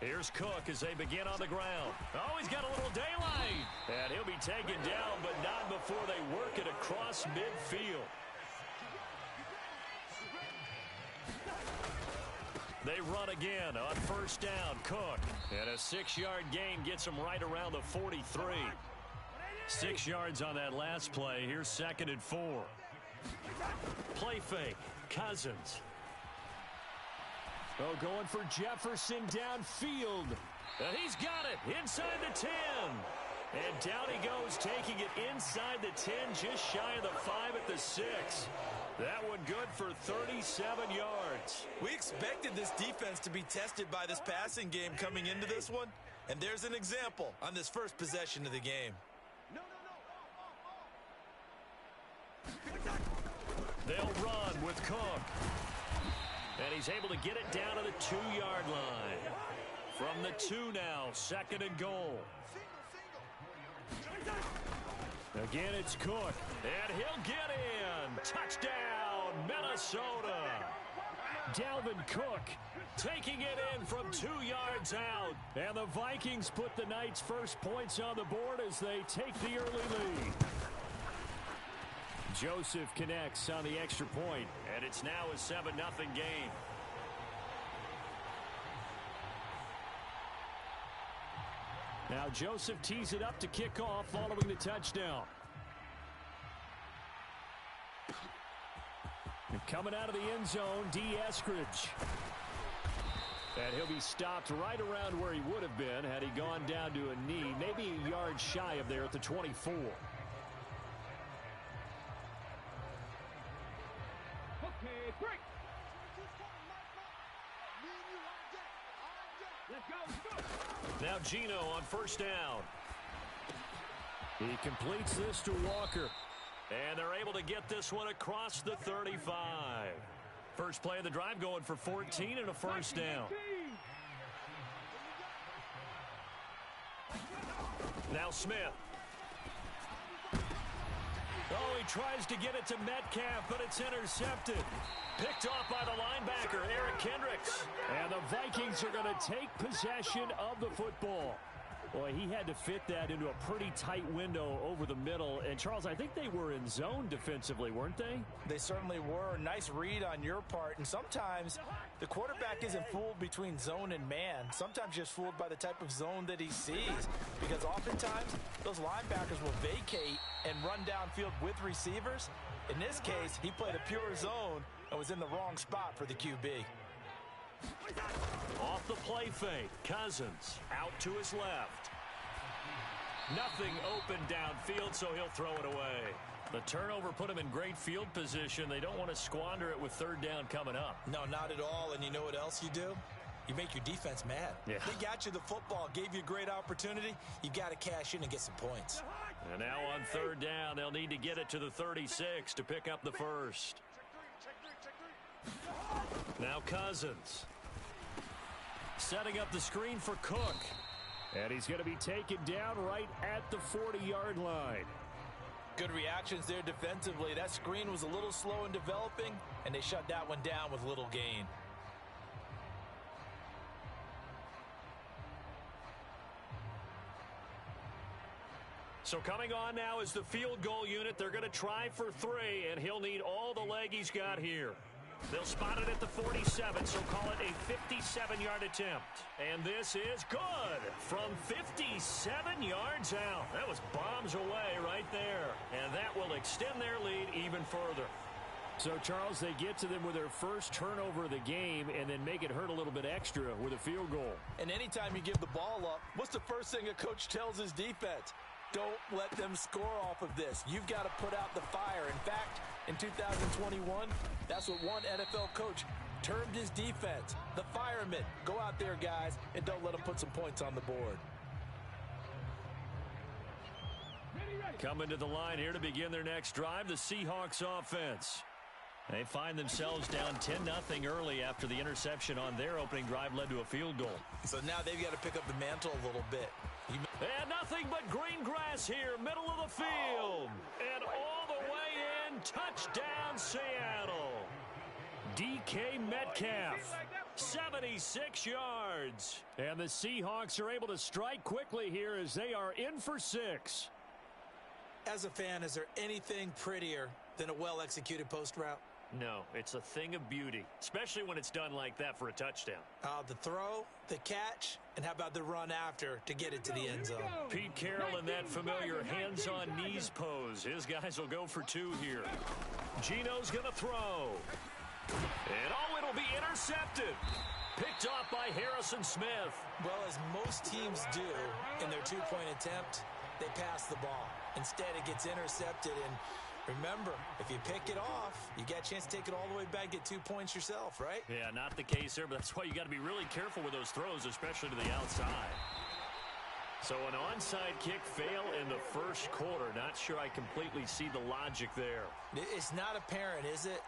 Here's Cook as they begin on the ground. Oh, he's got a little daylight. And he'll be taken down, but not before they work it across midfield. They run again on first down. Cook. And a 6-yard gain gets him right around the 43. 6 yards on that last play. Here's 2nd and 4. Play fake. Cousins. Oh, going for Jefferson downfield. And he's got it inside the 10. And down he goes, taking it inside the 10, just shy of the 5 at the 6. That one good for 37 yards. We expected this defense to be tested by this passing game coming into this one. And there's an example on this first possession of the game. They'll run with Cook. And he's able to get it down to the 2-yard line. From the 2 now, 2nd and goal. Again, it's Cook. And he'll get in. Touchdown, Minnesota. Dalvin Cook taking it in from 2 yards out. And the Vikings put the night's first points on the board as they take the early lead. Joseph connects on the extra point. And it's now a 7-0 game. Now Joseph tees it up to kick off following the touchdown. And coming out of the end zone, D. Eskridge. And he'll be stopped right around where he would have been had he gone down to a knee, maybe a yard shy of there at the 24. Now Gino on first down. He completes this to Walker. And they're able to get this one across the 35. First play of the drive going for 14 and a first down. Now Smith. Oh, he tries to get it to Metcalf, but it's intercepted. Picked off by the linebacker, Eric Kendricks. And the Vikings are going to take possession of the football. Boy, he had to fit that into a pretty tight window over the middle. And, Charles, I think they were in zone defensively, weren't they? They certainly were. Nice read on your part. And sometimes the quarterback isn't fooled between zone and man. Sometimes just fooled by the type of zone that he sees. Because oftentimes, those linebackers will vacate and run downfield with receivers. In this case, he played a pure zone and was in the wrong spot for the QB. Off the play fake, Cousins out to his left. Nothing open downfield, so he'll throw it away. The turnover put him in great field position. They don't want to squander it with third down coming up. No, not at all. And you know what else you do? You make your defense mad. Yeah. They got you the football, gave you a great opportunity. You got to cash in and get some points. And now on third down, they'll need to get it to the 36 to pick up the first. Now Cousins. Setting up the screen for Cook. And he's going to be taken down right at the 40-yard line. Good reactions there defensively. That screen was a little slow in developing, and they shut that one down with little gain. So coming on now is the field goal unit. They're going to try for 3, and he'll need all the leg he's got here. They'll spot it at the 47, so call it a 57-yard attempt. And this is good from 57 yards out. That was bombs away right there. And that will extend their lead even further. So, Charles, they get to them with their first turnover of the game and then make it hurt a little bit extra with a field goal. And anytime you give the ball up, what's the first thing a coach tells his defense? Don't let them score off of this. You've got to put out the fire. In fact, in 2021, that's what one NFL coach termed his defense. The firemen. Go out there, guys, and don't let them put some points on the board. Coming to the line here to begin their next drive, the Seahawks offense. They find themselves down 10-0 early after the interception on their opening drive led to a field goal. So now they've got to pick up the mantle a little bit. And nothing but green grass here, middle of the field. And all the way in, touchdown Seattle. DK Metcalf, 76 yards. And the Seahawks are able to strike quickly here as they are in for 6. As a fan, is there anything prettier than a well-executed post route? No, it's a thing of beauty, especially when it's done like that for a touchdown. The throw, the catch, and how about the run after to get it to the end zone? Pete Carroll in that familiar hands-on knees pose. His guys will go for 2 here. Geno's going to throw. And it'll be intercepted. Picked off by Harrison Smith. Well, as most teams do in their 2-point attempt, they pass the ball. Instead, it gets intercepted, and remember, if you pick it off, you got a chance to take it all the way back, get 2 points yourself, right? Yeah, not the case there, but that's why you got to be really careful with those throws, especially to the outside. So an onside kick fail in the first quarter. Not sure I completely see the logic there. It's not apparent, is it?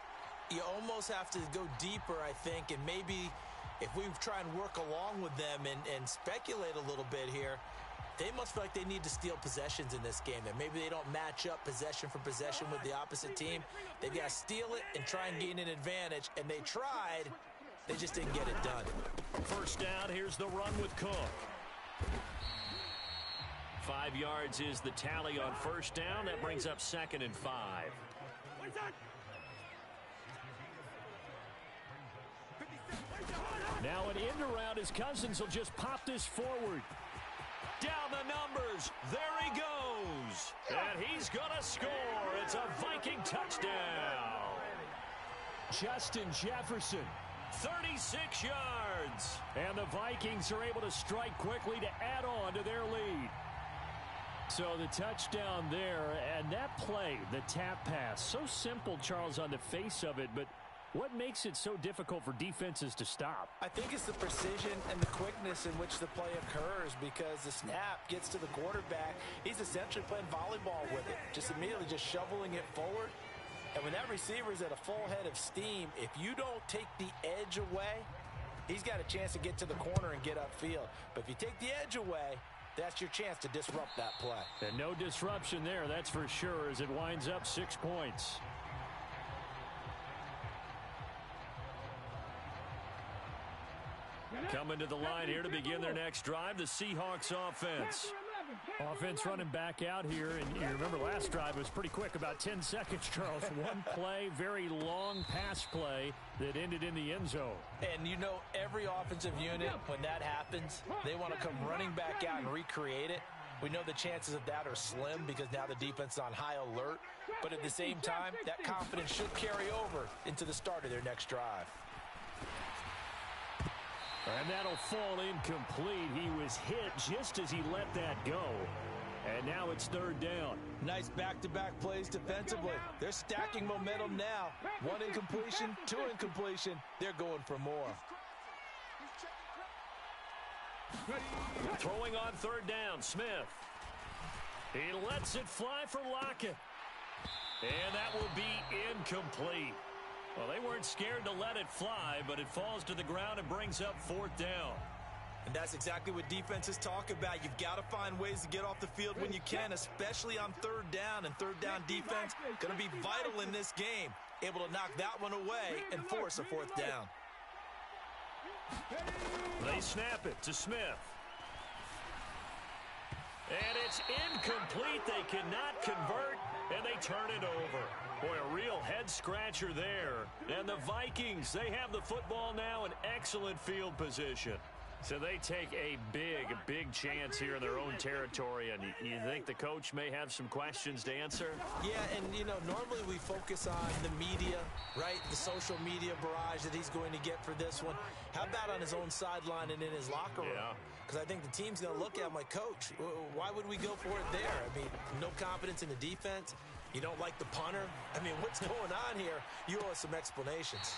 You almost have to go deeper, I think, and maybe if we try and work along with them and speculate a little bit here, they must feel like they need to steal possessions in this game. That maybe they don't match up possession for possession with the opposite team. They've got to steal it and try and gain an advantage. And they tried. They just didn't get it done. First down, here's the run with Cook. 5 yards is the tally on first down. That brings up 2nd and 5. Now an end around as Cousins will just pop this forward. Down the numbers. There he goes. And he's going to score. It's a Viking touchdown. Justin Jefferson. 36 yards. And the Vikings are able to strike quickly to add on to their lead. So the touchdown there, and that play, the tap pass, so simple, Charles, on the face of it, but what makes it so difficult for defenses to stop? I think it's the precision and the quickness in which the play occurs, because the snap gets to the quarterback. He's essentially playing volleyball with it, just immediately just shoveling it forward. And when that receiver's at a full head of steam, if you don't take the edge away, he's got a chance to get to the corner and get upfield. But if you take the edge away, that's your chance to disrupt that play. And no disruption there, that's for sure, as it winds up 6 points. Coming to the line here to begin their next drive, the Seahawks offense. Offense running back out here, and you remember last drive was pretty quick, about 10 seconds, Charles. One play, very long pass play that ended in the end zone. And you know, every offensive unit, when that happens, they want to come running back out and recreate it. We know the chances of that are slim because now the defense is on high alert. But at the same time, that confidence should carry over into the start of their next drive. And that'll fall incomplete. He was hit just as he let that go. And now it's third down. Nice back-to-back plays defensively. They're stacking momentum now. One incompletion, two incompletion. They're going for more. Throwing on third down, Smith. He lets it fly for Lockett. And that will be incomplete. Well, they weren't scared to let it fly, but it falls to the ground and brings up fourth down. And that's exactly what defenses talk about. You've got to find ways to get off the field when you can, especially on third down. And third down defense going to be vital in this game. Able to knock that one away and force a fourth down. They snap it to Smith. And it's incomplete. They cannot convert, and they turn it over. Boy, a real head-scratcher there. And the Vikings, they have the football now in excellent field position. So they take a big chance here in their own territory. And you think the coach may have some questions to answer? Yeah, and, you know, normally we focus on the media, right? The social media barrage that he's going to get for this one. How about on his own sideline and in his locker room? Yeah. Because I think the team's going to look at him like, Coach, why would we go for it there? I mean, no confidence in the defense. You don't like the punter. I mean, what's going on here? You owe us some explanations.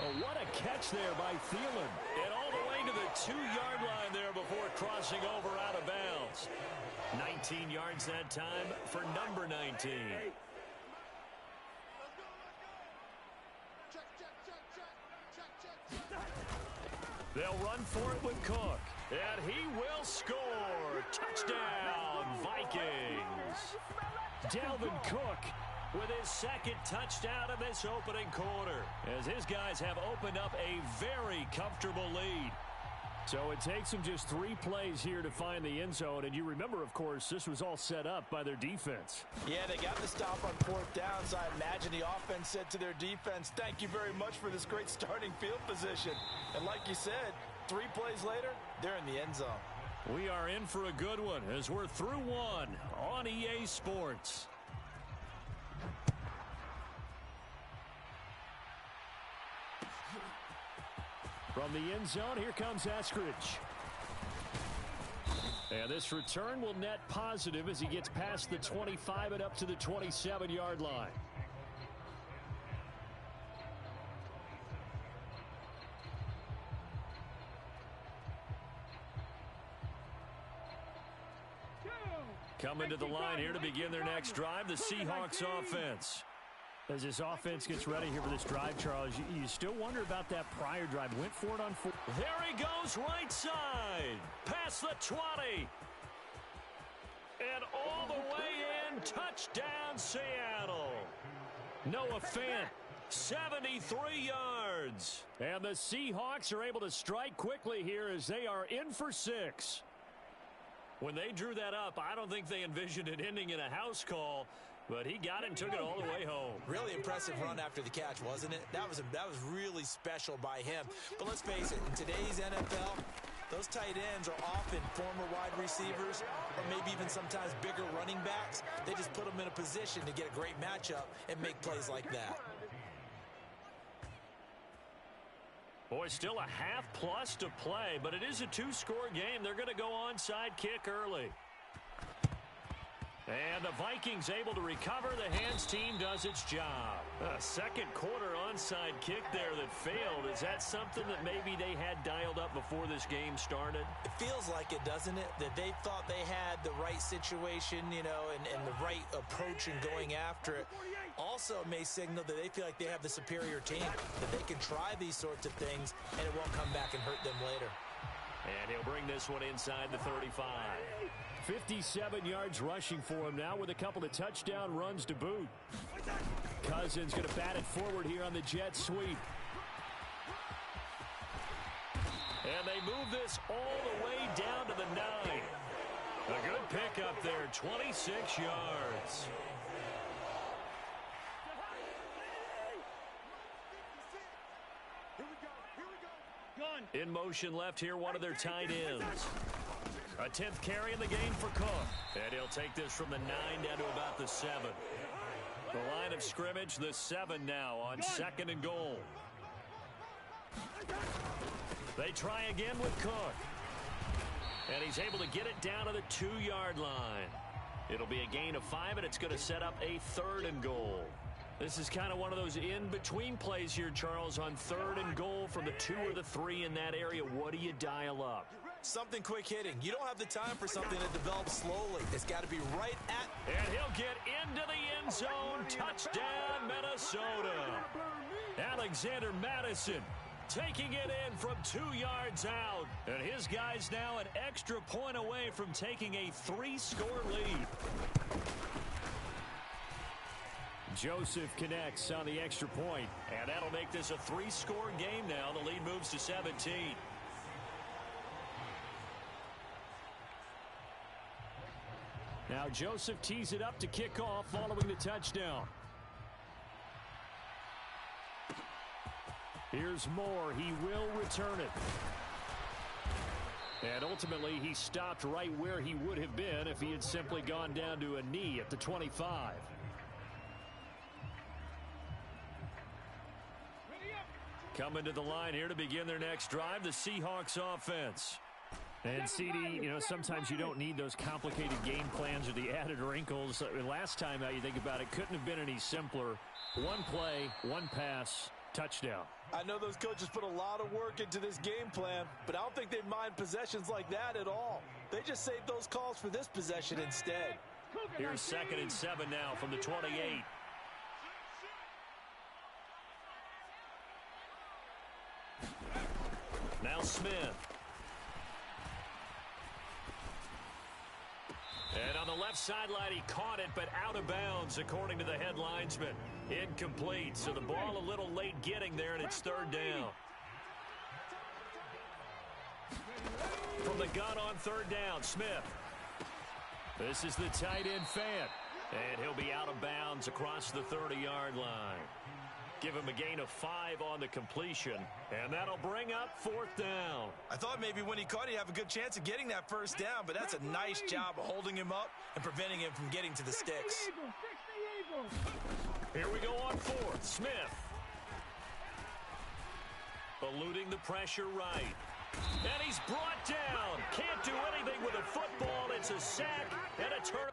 Oh, what a catch there by Thielen. And all the way to the 2-yard line there before crossing over out of bounds. 19 yards that time for number 19. They'll run for it with Cook. And he will score. Touchdown, Vikings. Dalvin Cook with his second touchdown in this opening quarter, as his guys have opened up a very comfortable lead. So it takes them just 3 plays here to find the end zone. And you remember, of course, this was all set up by their defense. Yeah, they got the stop on fourth down, so I imagine the offense said to their defense, thank you very much for this great starting field position. And like you said, 3 plays later, they're in the end zone. We are in for a good one as we're through one on EA Sports. From the end zone, here comes Eskridge. And this return will net positive as he gets past the 25 and up to the 27-yard line. Coming to the line here to begin their next drive, the Seahawks offense. As this offense gets ready here for this drive, Charles, you still wonder about that prior drive. Went for it on 4. There he goes, right side. Past the 20. And all the way in, touchdown, Seattle. Noah Fant, 73 yards. And the Seahawks are able to strike quickly here as they are in for 6. When they drew that up, I don't think they envisioned it ending in a house call. But he got it and took it all the way home. Really impressive run after the catch, wasn't it? That was really special by him. But let's face it, in today's NFL, those tight ends are often former wide receivers or maybe even sometimes bigger running backs. They just put them in a position to get a great matchup and make plays like that. Boy, still a half-plus to play, but it is a 2-score game. They're going to go onside kick early. And the Vikings able to recover. The hands team does its job. A second quarter onside kick there that failed. Is that something that maybe they had dialed up before this game started? It feels like it, doesn't it? That they thought they had the right situation, you know, and the right approach in going after it. Also may signal that they feel like they have the superior team, that they can try these sorts of things and it won't come back and hurt them later. And he'll bring this one inside the 35. 57 yards rushing for him now with a couple of touchdown runs to boot. Cousins going to bat it forward here on the jet sweep. And they move this all the way down to the 9. A good pickup there, 26 yards. In motion left here, one of their tight ends. A 10th carry in the game for Cook. And he'll take this from the 9 down to about the 7. The line of scrimmage, the 7 now on 2nd and goal. They try again with Cook. And he's able to get it down to the 2-yard line. It'll be a gain of 5, and it's going to set up a 3rd and goal. This is kind of one of those in-between plays here, Charles, on 3rd and goal from the 2 or the 3 in that area. What do you dial up? Something quick hitting. You don't have the time for something that develops slowly. It's got to be right at. And he'll get into the end zone. Touchdown, Minnesota. Alexander Madison taking it in from 2 yards out. And his guy's now an extra point away from taking a 3-score lead. Joseph connects on the extra point, and that'll make this a 3-score game now. The lead moves to 17. Now Joseph tees it up to kick off following the touchdown. Here's Moore. He will return it. And ultimately, he stopped right where he would have been if he had simply gone down to a knee at the 25. Coming to the line here to begin their next drive, the Seahawks offense. And CD, you know, sometimes you don't need those complicated game plans or the added wrinkles. Last time out, you think about it, couldn't have been any simpler. One play, one pass, touchdown. I know those coaches put a lot of work into this game plan, but I don't think they mind possessions like that at all. They just saved those calls for this possession instead. Here's 2nd and 7 now from the 28. Now Smith. And on the left sideline, he caught it, but out of bounds, according to the head linesman. Incomplete, so the ball a little late getting there, and it's 3rd down. From the gun on 3rd down, Smith. This is the tight end Fant. And he'll be out of bounds across the 30-yard line. Give him a gain of 5 on the completion, and that'll bring up 4th down. I thought maybe when he caught it, he'd have a good chance of getting that 1st down, but that's a nice job of holding him up and preventing him from getting to the sticks. Here we go on 4th. Smith. Eluding the pressure right. And he's brought down. Can't do anything with a football. It's a sack and a turn.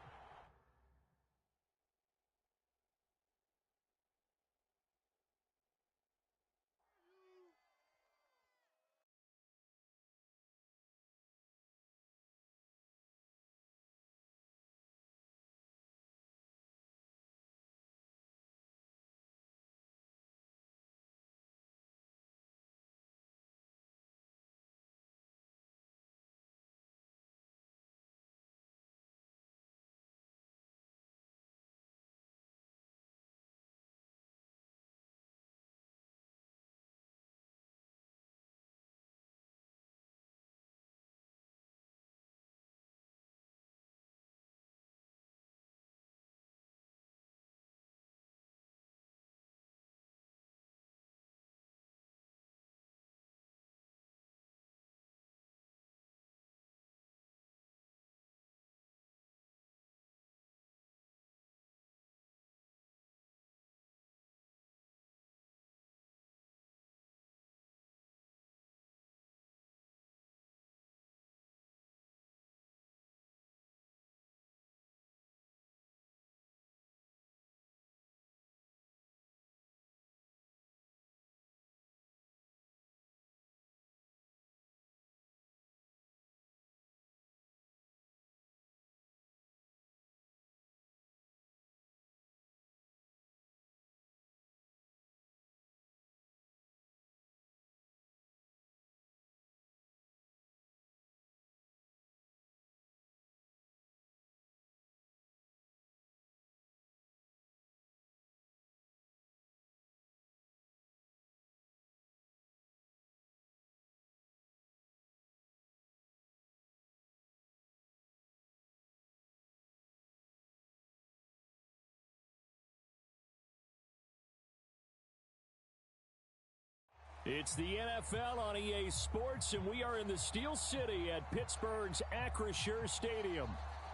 It's the NFL on EA Sports, and we are in the Steel City at Pittsburgh's Acrisure Stadium.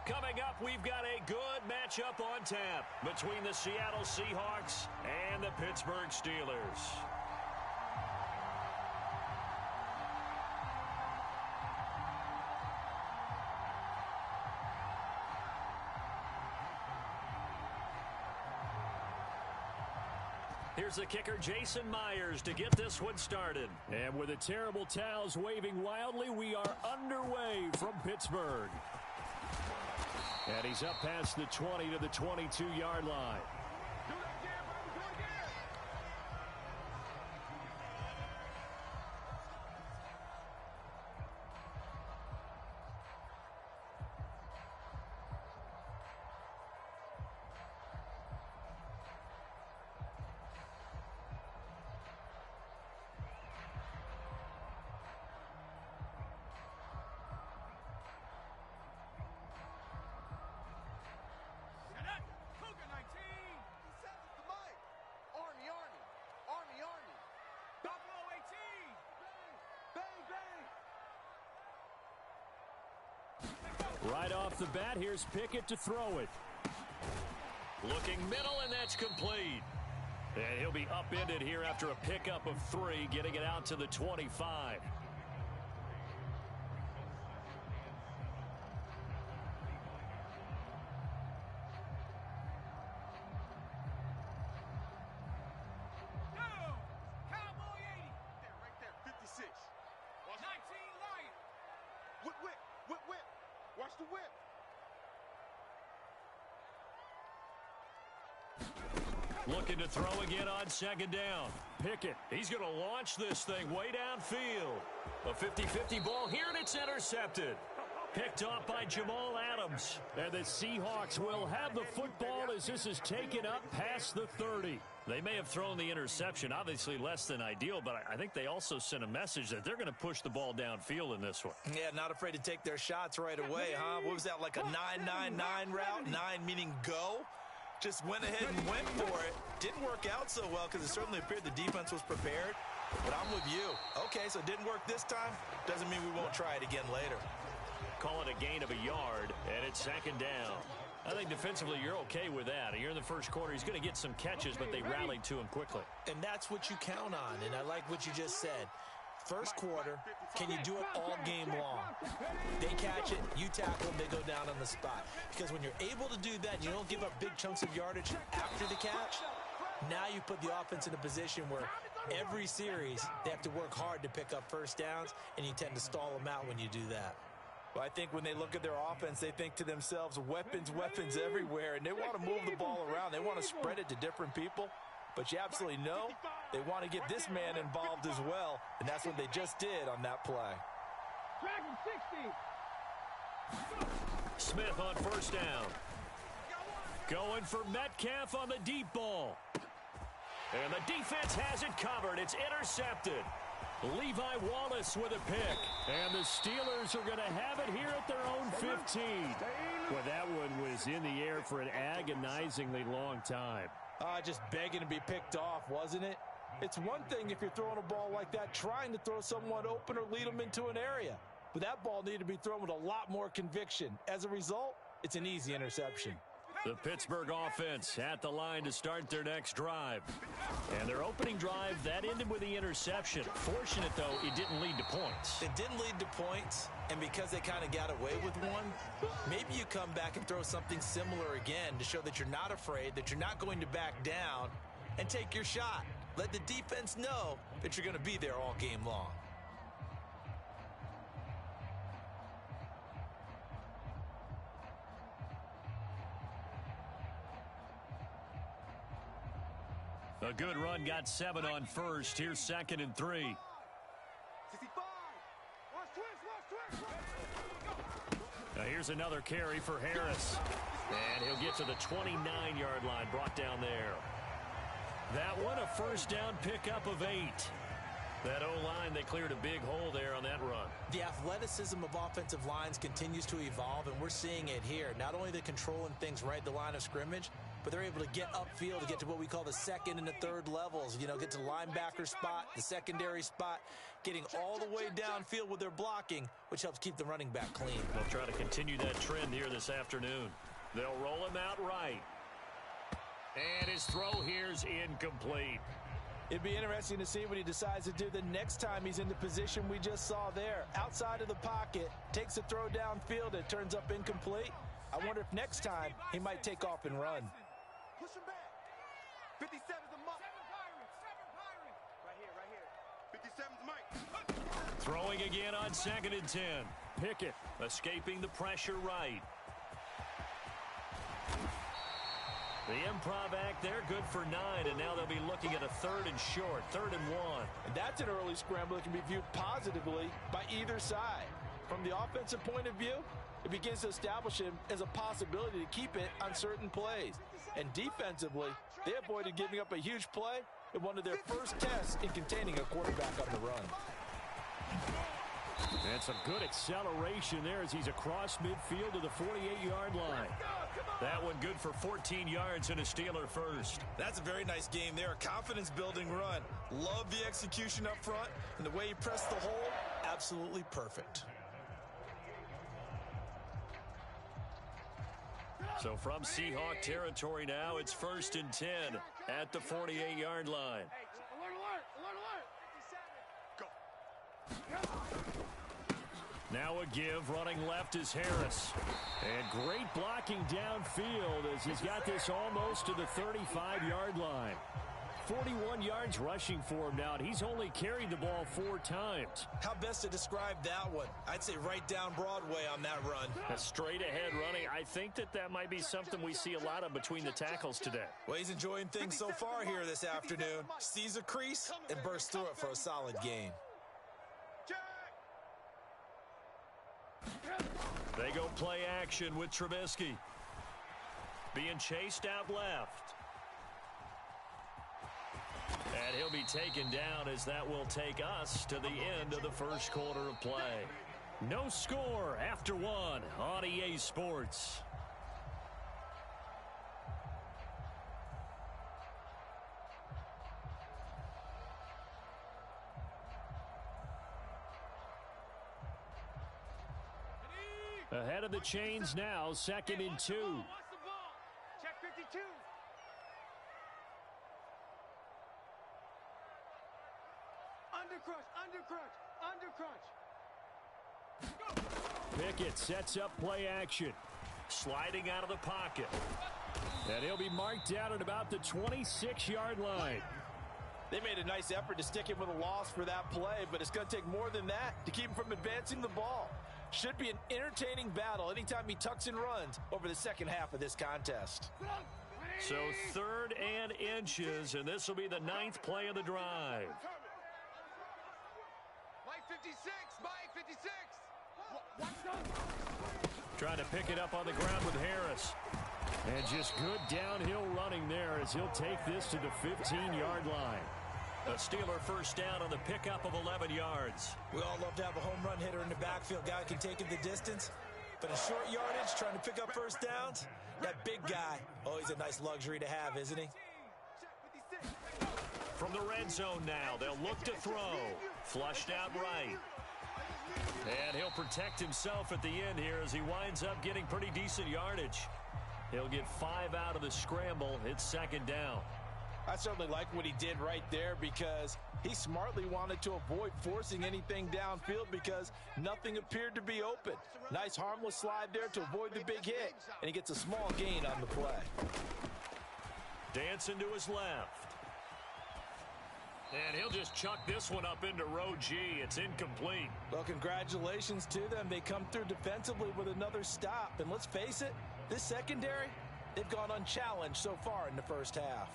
Coming up, we've got a good matchup on tap between the Seattle Seahawks and the Pittsburgh Steelers. Here's the kicker, Jason Myers, to get this one started. And with the terrible towels waving wildly, we are underway from Pittsburgh. And he's up past the 20 to the 22-yard line. Right off the bat, here's Pickett to throw it. Looking middle, and that's complete. And he'll be upended here after a pickup of 3, getting it out to the 25. Watch the whip. Looking to throw again on second down. Pickett, he's going to launch this thing way downfield. A 50-50 ball here, and it's intercepted. Picked off by Jamal Adams. And the Seahawks will have the football as this is taken up past the 30. They may have thrown the interception, obviously less than ideal, but I think they also sent a message that they're going to push the ball downfield in this one. Yeah, not afraid to take their shots right away, huh? What was that, like a 9-9-9 route? 9 meaning go? Just went ahead and went for it. Didn't work out so well because it certainly appeared the defense was prepared. But I'm with you. Okay, so it didn't work this time. Doesn't mean we won't try it again later. Call it a gain of a yard, and it's second down. I think defensively you're okay with that. You're in the first quarter. He's going to get some catches, but they rallied to him quickly. And that's what you count on, and I like what you just said. First quarter, can you do it all game long? They catch it, you tackle them, they go down on the spot. Because when you're able to do that, you don't give up big chunks of yardage after the catch, now you put the offense in a position where every series they have to work hard to pick up first downs, and you tend to stall them out when you do that. Well, I think when they look at their offense, they think to themselves, weapons everywhere, and they want to move the ball around. They want to spread it to different people. But you absolutely know they want to get this man involved as well, and that's what they just did on that play. Smith on first down. Going for Metcalf on the deep ball. And the defense has it covered. It's intercepted. Levi Wallace with a pick. And the Steelers are going to have it here at their own 15. Well, that one was in the air for an agonizingly long time. Just begging to be picked off, wasn't it? It's one thing if you're throwing a ball like that, trying to throw someone open or lead them into an area. But that ball needed to be thrown with a lot more conviction. As a result, it's an easy interception. The Pittsburgh offense at the line to start their next drive. And their opening drive, that ended with the interception. Fortunate, though, it didn't lead to points. It didn't lead to points, and because they kind of got away with one, maybe you come back and throw something similar again to show that you're not afraid, that you're not going to back down, and take your shot. Let the defense know that you're going to be there all game long. A good run, got 7 on first. Here's 2nd and 3. Now here's another carry for Harris. And he'll get to the 29-yard line, brought down there. That one, a first down pickup of 8. That O-line, they cleared a big hole there on that run. The athleticism of offensive lines continues to evolve, and we're seeing it here. Not only they're controlling things right at the line of scrimmage, but they're able to get upfield to get to what we call the second and the third levels. You know, get to the linebacker spot, the secondary spot, getting all the way downfield with their blocking, which helps keep the running back clean. They'll try to continue that trend here this afternoon. They'll roll him out right. And his throw here's incomplete. It'd be interesting to see what he decides to do the next time he's in the position we just saw there. Outside of the pocket, takes a throw downfield, it turns up incomplete. I wonder if next time he might take off and run. Push him back. 57's a mark. 57's Mike. Throwing again on 2nd and 10. Pickett escaping the pressure right. The improv act there, good for 9, and now they'll be looking at a 3rd and short, 3rd and 1. And that's an early scramble that can be viewed positively by either side. From the offensive point of view, it begins to establish him as a possibility to keep it on certain plays. And defensively, they avoided giving up a huge play in one of their first tests in containing a quarterback on the run. And some good acceleration there as he's across midfield to the 48-yard line. That one good for 14 yards and a Steeler first. That's a very nice game there. A confidence-building run. Love the execution up front, and the way he pressed the hole, absolutely perfect. So from Seahawk territory now, it's 1st and 10 at the 48-yard line. Now a give, running left is Harris. And great blocking downfield as he's got this almost to the 35-yard line. 41 yards rushing for him now, and he's only carried the ball 4 times. How best to describe that one? I'd say right down Broadway on that run. A straight ahead running. I think that might be something we see a lot of between the tackles today. Well, he's enjoying things so far here this afternoon. Sees a crease and bursts through it for a solid gain. They go play action with Trubisky. Being chased out left. And he'll be taken down as that will take us to the end of the first quarter of play. No score after 1 on EA Sports. Ahead of the chains now, 2nd and 2. Check 52. Undercrunch. Pickett sets up play action. Sliding out of the pocket. And he'll be marked down at about the 26-yard line. They made a nice effort to stick him with a loss for that play, but it's going to take more than that to keep him from advancing the ball. Should be an entertaining battle anytime he tucks and runs over the second half of this contest. So 3rd and inches, and this will be the 9th play of the drive. Mike 56, Mike 56. Trying to pick it up on the ground with Harris. And just good downhill running there as he'll take this to the 15-yard line. A Steeler first down on the pickup of 11 yards. We all love to have a home run hitter in the backfield. Guy can take it the distance. But in short yardage, trying to pick up first downs, that big guy, always a nice luxury to have, isn't he? From the red zone now, they'll look to throw. Flushed out right. And he'll protect himself at the end here as he winds up getting pretty decent yardage. He'll get 5 out of the scramble. It's 2nd down. I certainly like what he did right there because he smartly wanted to avoid forcing anything downfield because nothing appeared to be open. Nice harmless slide there to avoid the big hit, and he gets a small gain on the play. Dancing to his left. And he'll just chuck this one up into row G. It's incomplete. Well, congratulations to them. They come through defensively with another stop. And let's face it, this secondary, they've gone unchallenged so far in the first half.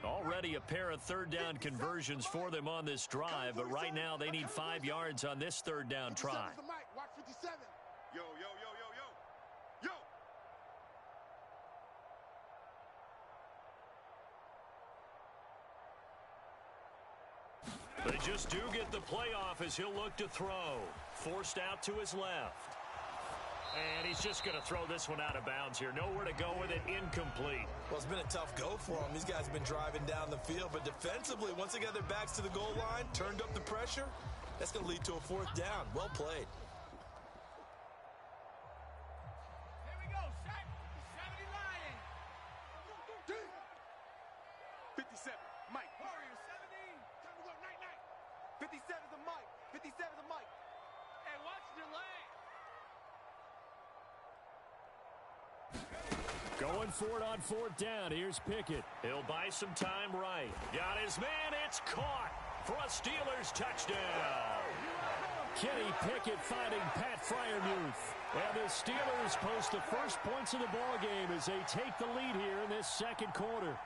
Already a pair of 3rd down conversions for them on this drive, but right now they need 5 yards on this 3rd down try. Watch 57. Yo, yo, yo, yo, yo. They just do get the playoff as he'll look to throw. Forced out to his left. And he's just going to throw this one out of bounds here. Nowhere to go with it. Incomplete. Well, it's been a tough go for them. These guys have been driving down the field. But defensively, once they got their backs to the goal line, turned up the pressure, that's going to lead to a 4th down. Well played. Here we go, Shaq. 70 Lion. 57, Mike. Warrior 17. Time to go, night, night. 57's a mic. 57's a mic. Hey, watch your leg. Going for it on fourth down. Here's Pickett. He'll buy some time right. Got his man. It's caught for a Steelers touchdown. Kenny Pickett finding Pat Freiermuth. And the Steelers post the first points of the ball game as they take the lead here in this second quarter.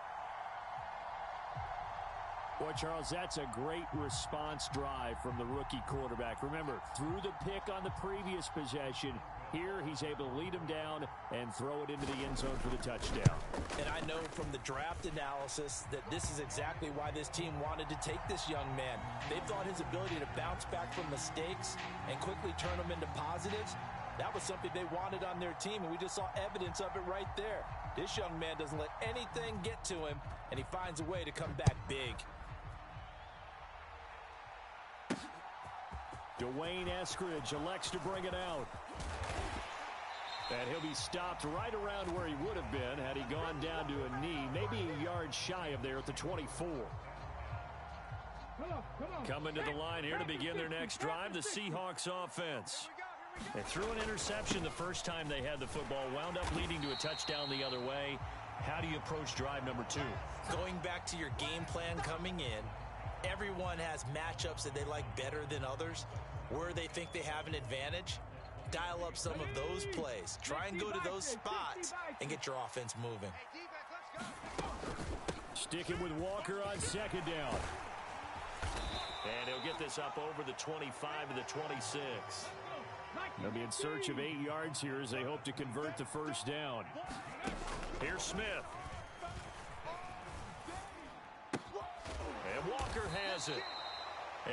Boy, Charles, that's a great response drive from the rookie quarterback. Remember, threw the pick on the previous possession. Here, he's able to lead him down and throw it into the end zone for the touchdown. And I know from the draft analysis that this is exactly why this team wanted to take this young man. They thought his ability to bounce back from mistakes and quickly turn them into positives, that was something they wanted on their team, and we just saw evidence of it right there. This young man doesn't let anything get to him, and he finds a way to come back big. Dwayne Eskridge elects to bring it out. And he'll be stopped right around where he would have been had he gone down to a knee, maybe a yard shy of there at the 24. Coming to the line here to begin their next drive, the Seahawks offense. They threw an interception the first time they had the football, wound up leading to a touchdown the other way. How do you approach drive number 2? Going back to your game plan coming in, everyone has matchups that they like better than others, where they think they have an advantage. Dial up some of those plays. Try and go to those spots and get your offense moving. Sticking with Walker on second down. And he'll get this up over the 25 to the 26. They'll be in search of 8 yards here as they hope to convert the first down. Here's Smith. And Walker has it.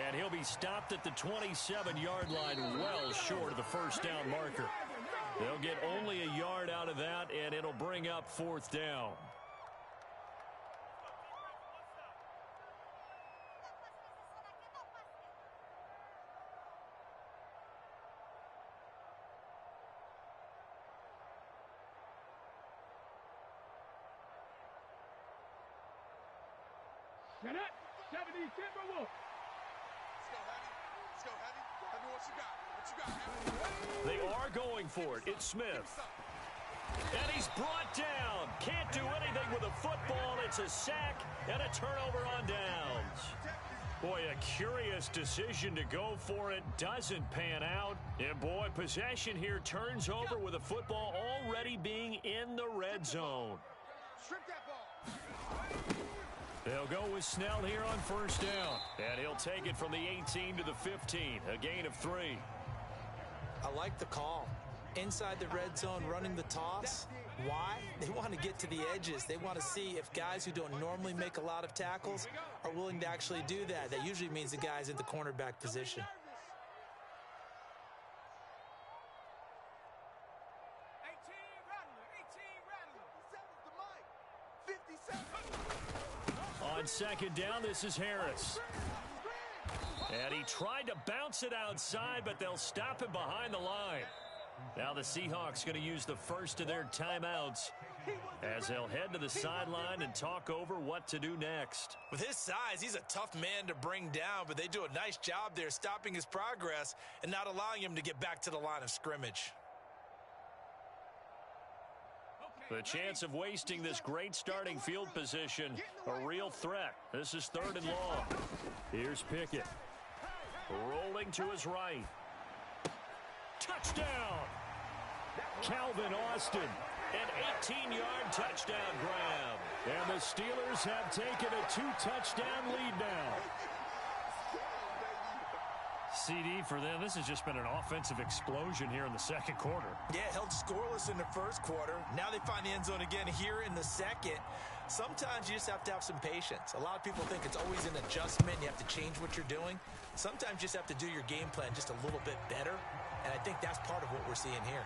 And he'll be stopped at the 27-yard line, well short of the first down marker. They'll get only a yard out of that, and it'll bring up fourth down. Set up. 70 Timberwolves. Let's go, Heavy. Heavy, what you got? What you got, Heavy? They are going for it. It's Smith. And he's brought down. Can't do anything with a football. It's a sack and a turnover on downs. Boy, a curious decision to go for it. Doesn't pan out. And boy, possession here turns over with a football already being in the red zone. Strip that ball. They'll go with Snell here on first down. And he'll take it from the 18 to the 15. A gain of 3. I like the call. Inside the red zone, running the toss. Why? They want to get to the edges. They want to see if guys who don't normally make a lot of tackles are willing to actually do that. That usually means the guy's in the cornerback position. On second down, this is Harris. And he tried to bounce it outside, but they'll stop him behind the line. Now the Seahawks going to use the first of their timeouts as they'll head to the sideline and talk over what to do next. With his size, he's a tough man to bring down, but they do a nice job there stopping his progress and not allowing him to get back to the line of scrimmage. The chance of wasting this great starting field position, a real threat. This is 3rd and long. Here's Pickett. Rolling to his right. Touchdown! Calvin Austin, an 18-yard touchdown grab. And the Steelers have taken a 2-touchdown lead now. CD for them, this has just been an offensive explosion here in the second quarter. Yeah, held scoreless in the first quarter. Now they find the end zone again here in the second. Sometimes you just have to have some patience. A lot of people think it's always an adjustment. You have to change what you're doing. Sometimes you just have to do your game plan just a little bit better. And I think that's part of what we're seeing here.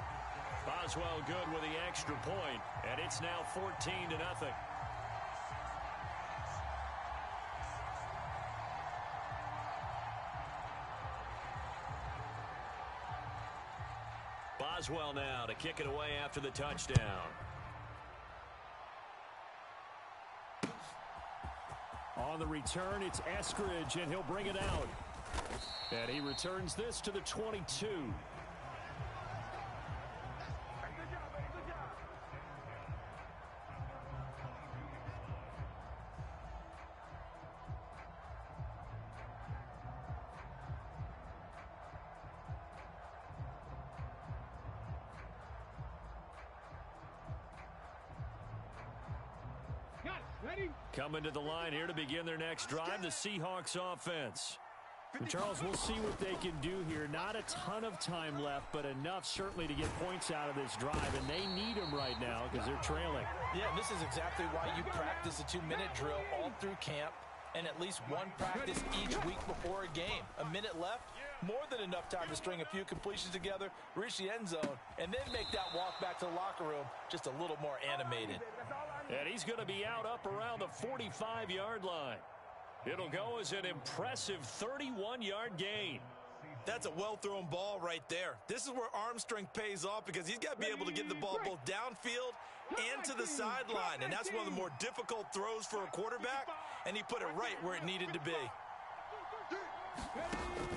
Boswell good with the extra point, and it's now 14-0. Boswell now to kick it away after the touchdown. On the return, it's Eskridge, and he'll bring it out. And he returns this to the 22. Coming to the line here to begin their next drive, the Seahawks offense. And Charles, we'll see what they can do here. Not a ton of time left, but enough certainly to get points out of this drive, and they need them right now because they're trailing. Yeah, this is exactly why you practice a 2-minute drill all through camp and at least one practice each week before a game. A minute left, more than enough time to string a few completions together, reach the end zone, and then make that walk back to the locker room just a little more animated. And he's going to be out up around the 45-yard line. It'll go as an impressive 31-yard gain. That's a well-thrown ball right there. This is where arm strength pays off because he's got to be able to get the ball both downfield and to the sideline. And that's one of the more difficult throws for a quarterback, and he put it right where it needed to be.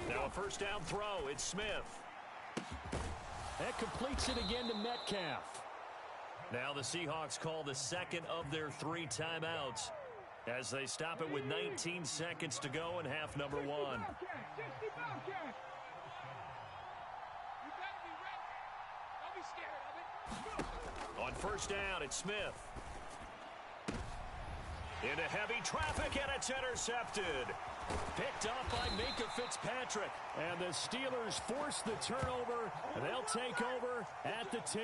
Now a first down throw. It's Smith. That completes it again to Metcalf. Now the Seahawks call the second of their 3 timeouts as they stop it with 19 seconds to go in half number 1. On first down, it's Smith. Into heavy traffic, and it's intercepted. Picked up by Minka Fitzpatrick. And the Steelers force the turnover. They'll take over at the 10.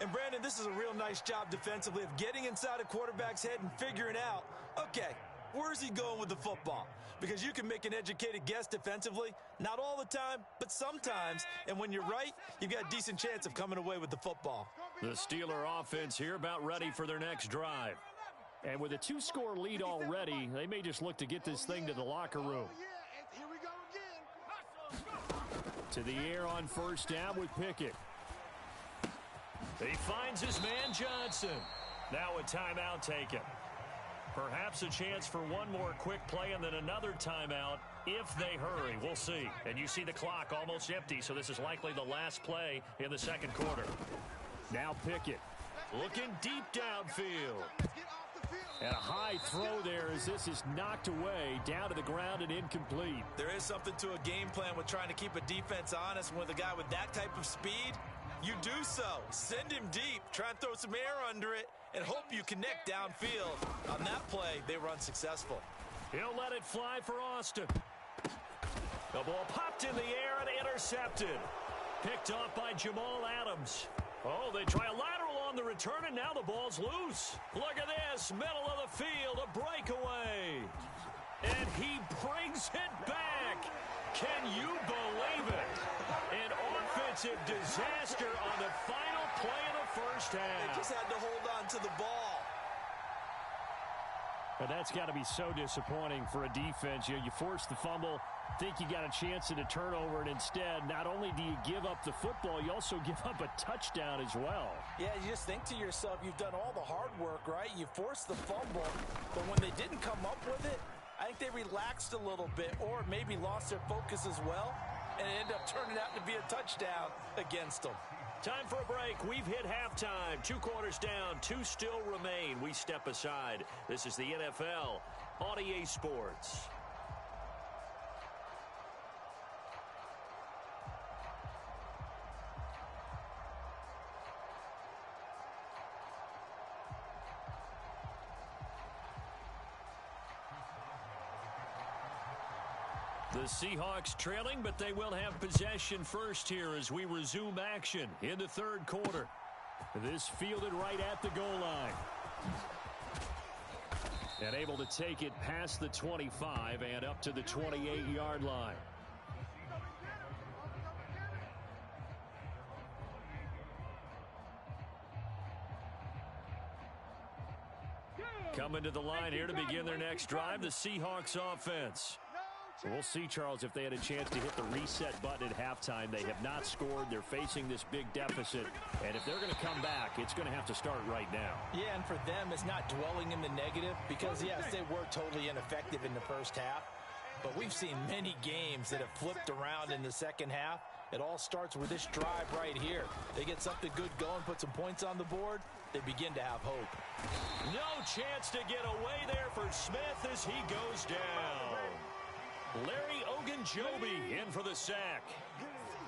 And, Brandon, this is a real nice job defensively of getting inside a quarterback's head and figuring out, okay, where's he going with the football? Because you can make an educated guess defensively, not all the time, but sometimes. And when you're right, you've got a decent chance of coming away with the football. The Steeler offense here about ready for their next drive. And with a 2-score lead already, they may just look to get this thing to the locker room. To the air on first down with Pickett. He finds his man Johnson. Now a timeout taken. Perhaps a chance for one more quick play and then another timeout if they hurry. We'll see. And you see the clock almost empty, so this is likely the last play in the second quarter. Now Pickett looking deep downfield. And a high throw there as this is knocked away, down to the ground and incomplete. There is something to a game plan with trying to keep a defense honest. With a guy with that type of speed, you do so. Send him deep, try and throw some air under it, and hope you connect downfield. On that play, they were unsuccessful. He'll let it fly for Austin. The ball popped in the air and intercepted. Picked off by Jamal Adams. Oh, they try a lateral on the return, and now the ball's loose. Look at this, middle of the field, a breakaway. And he brings it back. Can you believe it? An offensive disaster on the final play of the first half. They just had to hold on to the ball. And that's got to be so disappointing for a defense. You force the fumble, think you got a chance at a turnover, and instead, not only do you give up the football, you also give up a touchdown as well. Yeah, you just think to yourself, you've done all the hard work, right? You forced the fumble, but when they didn't come up with it, I think they relaxed a little bit or maybe lost their focus as well, and it ended up turning out to be a touchdown against them. Time for a break. We've hit halftime. 2 quarters down. 2 still remain. We step aside. This is the NFL on EA Sports. The Seahawks trailing, but they will have possession first here as we resume action in the third quarter. This fielded right at the goal line. And able to take it past the 25 and up to the 28-yard line. Coming to the line here to begin their next drive, the Seahawks offense. We'll see, Charles, if they had a chance to hit the reset button at halftime. They have not scored. They're facing this big deficit. And if they're going to come back, it's going to have to start right now. Yeah, and for them, it's not dwelling in the negative because, yes, they were totally ineffective in the first half. But we've seen many games that have flipped around in the second half. It all starts with this drive right here. They get something good going, put some points on the board, they begin to have hope. No chance to get away there for Smith as he goes down. Larry Ogunjobi in for the sack.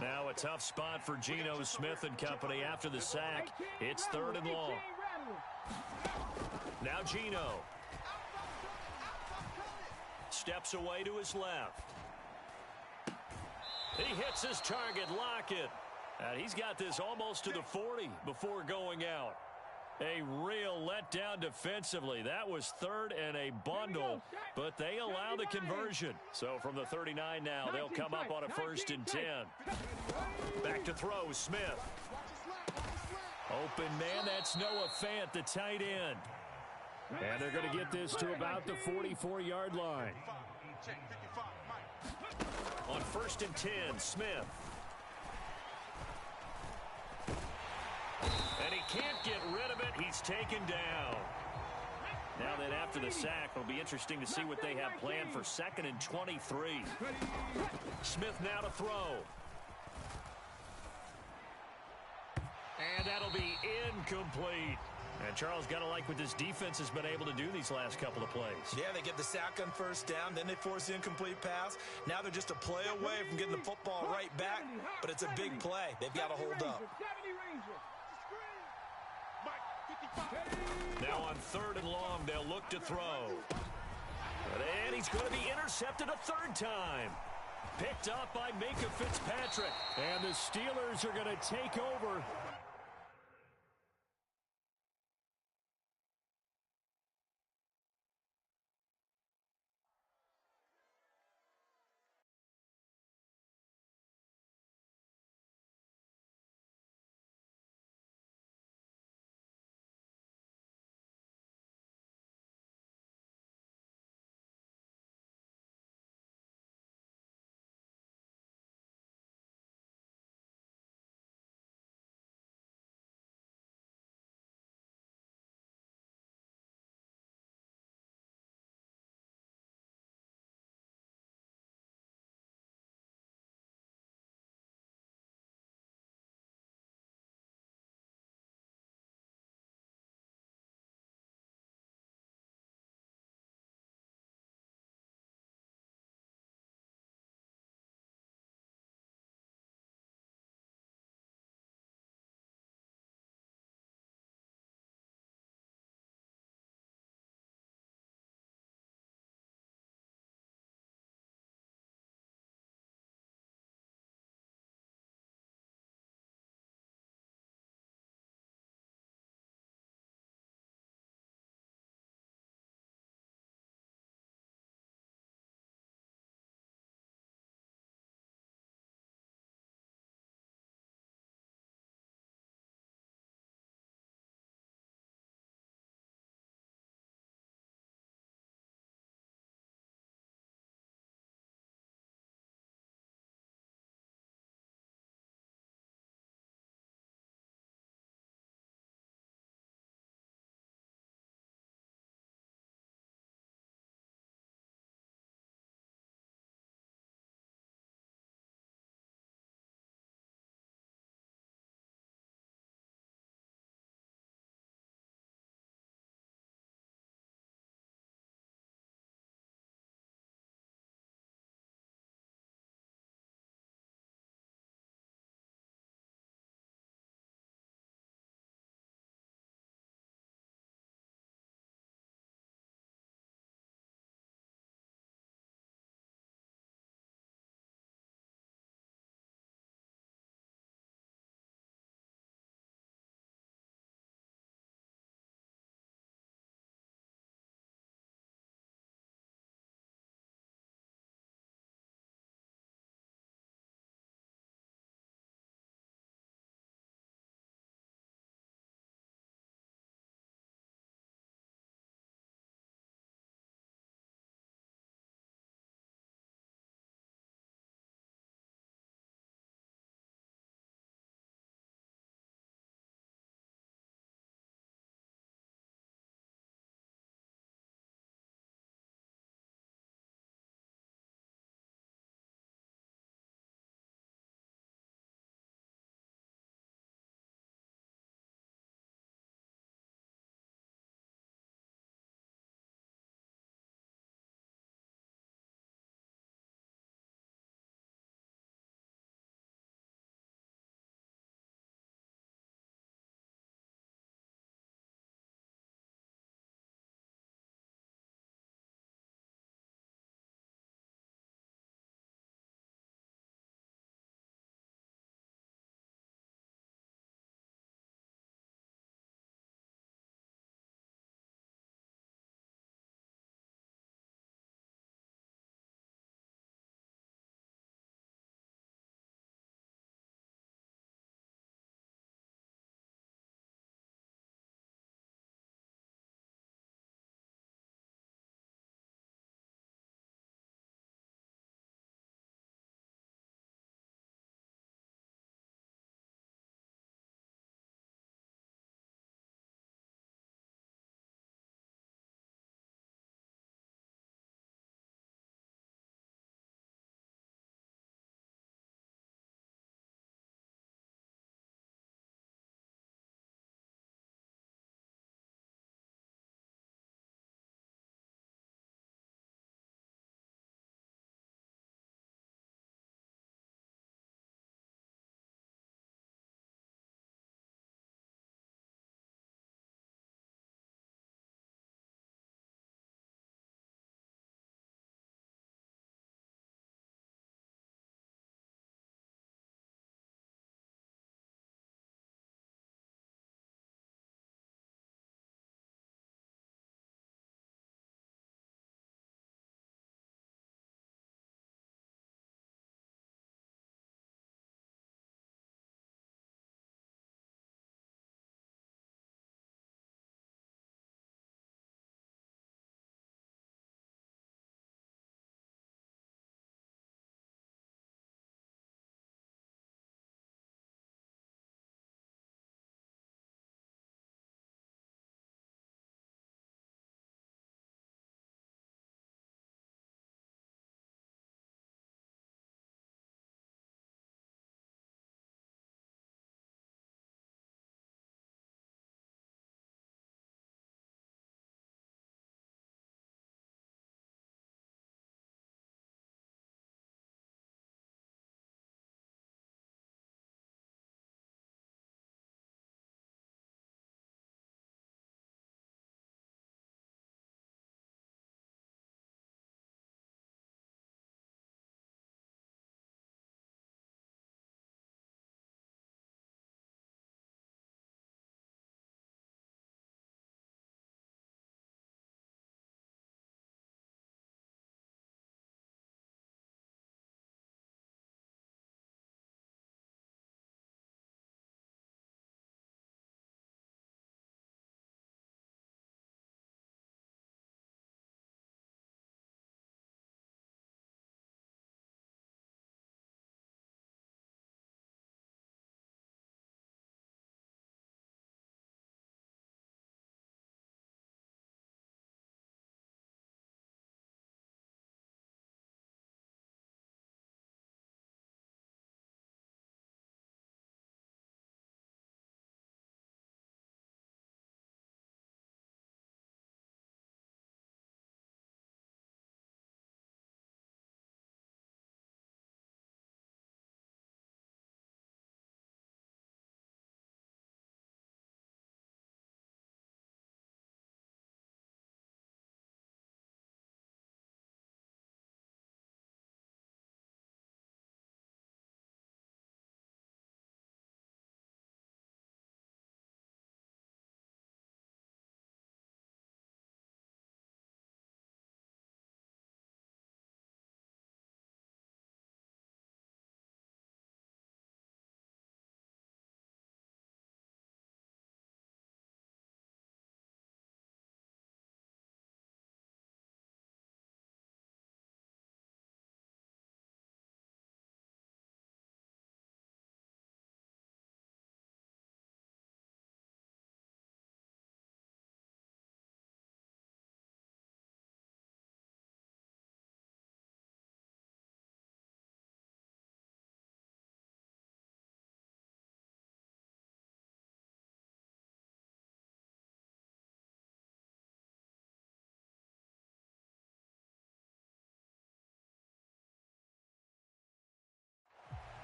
Now a tough spot for Geno Smith and company after the sack. It's 3rd and long. Now Geno. Steps away to his left. He hits his target, Lockett. He's got this almost to the 40 before going out. A real letdown defensively. That was 3rd and a bundle, but they allow the conversion. So from the 39 now, they'll come up on a 1st and 10. Back to throw, Smith. Open man, that's Noah Fant, the tight end. And they're going to get this to about the 44-yard line. On 1st and 10, Smith. And he can't get rid of it. He's taken down. Now then, after the sack, it'll be interesting to see what they have planned for 2nd and 23. Smith now to throw. And that'll be incomplete. And Charles, got to like what this defense has been able to do these last couple of plays. Yeah, they get the sack on 1st down, then they force the incomplete pass. Now they're just a play away from getting the football right back, but it's a big play. They've got to hold up. Now on 3rd and long, they'll look to throw. And he's going to be intercepted a 3rd time. Picked up by Minkah Fitzpatrick. And the Steelers are going to take over.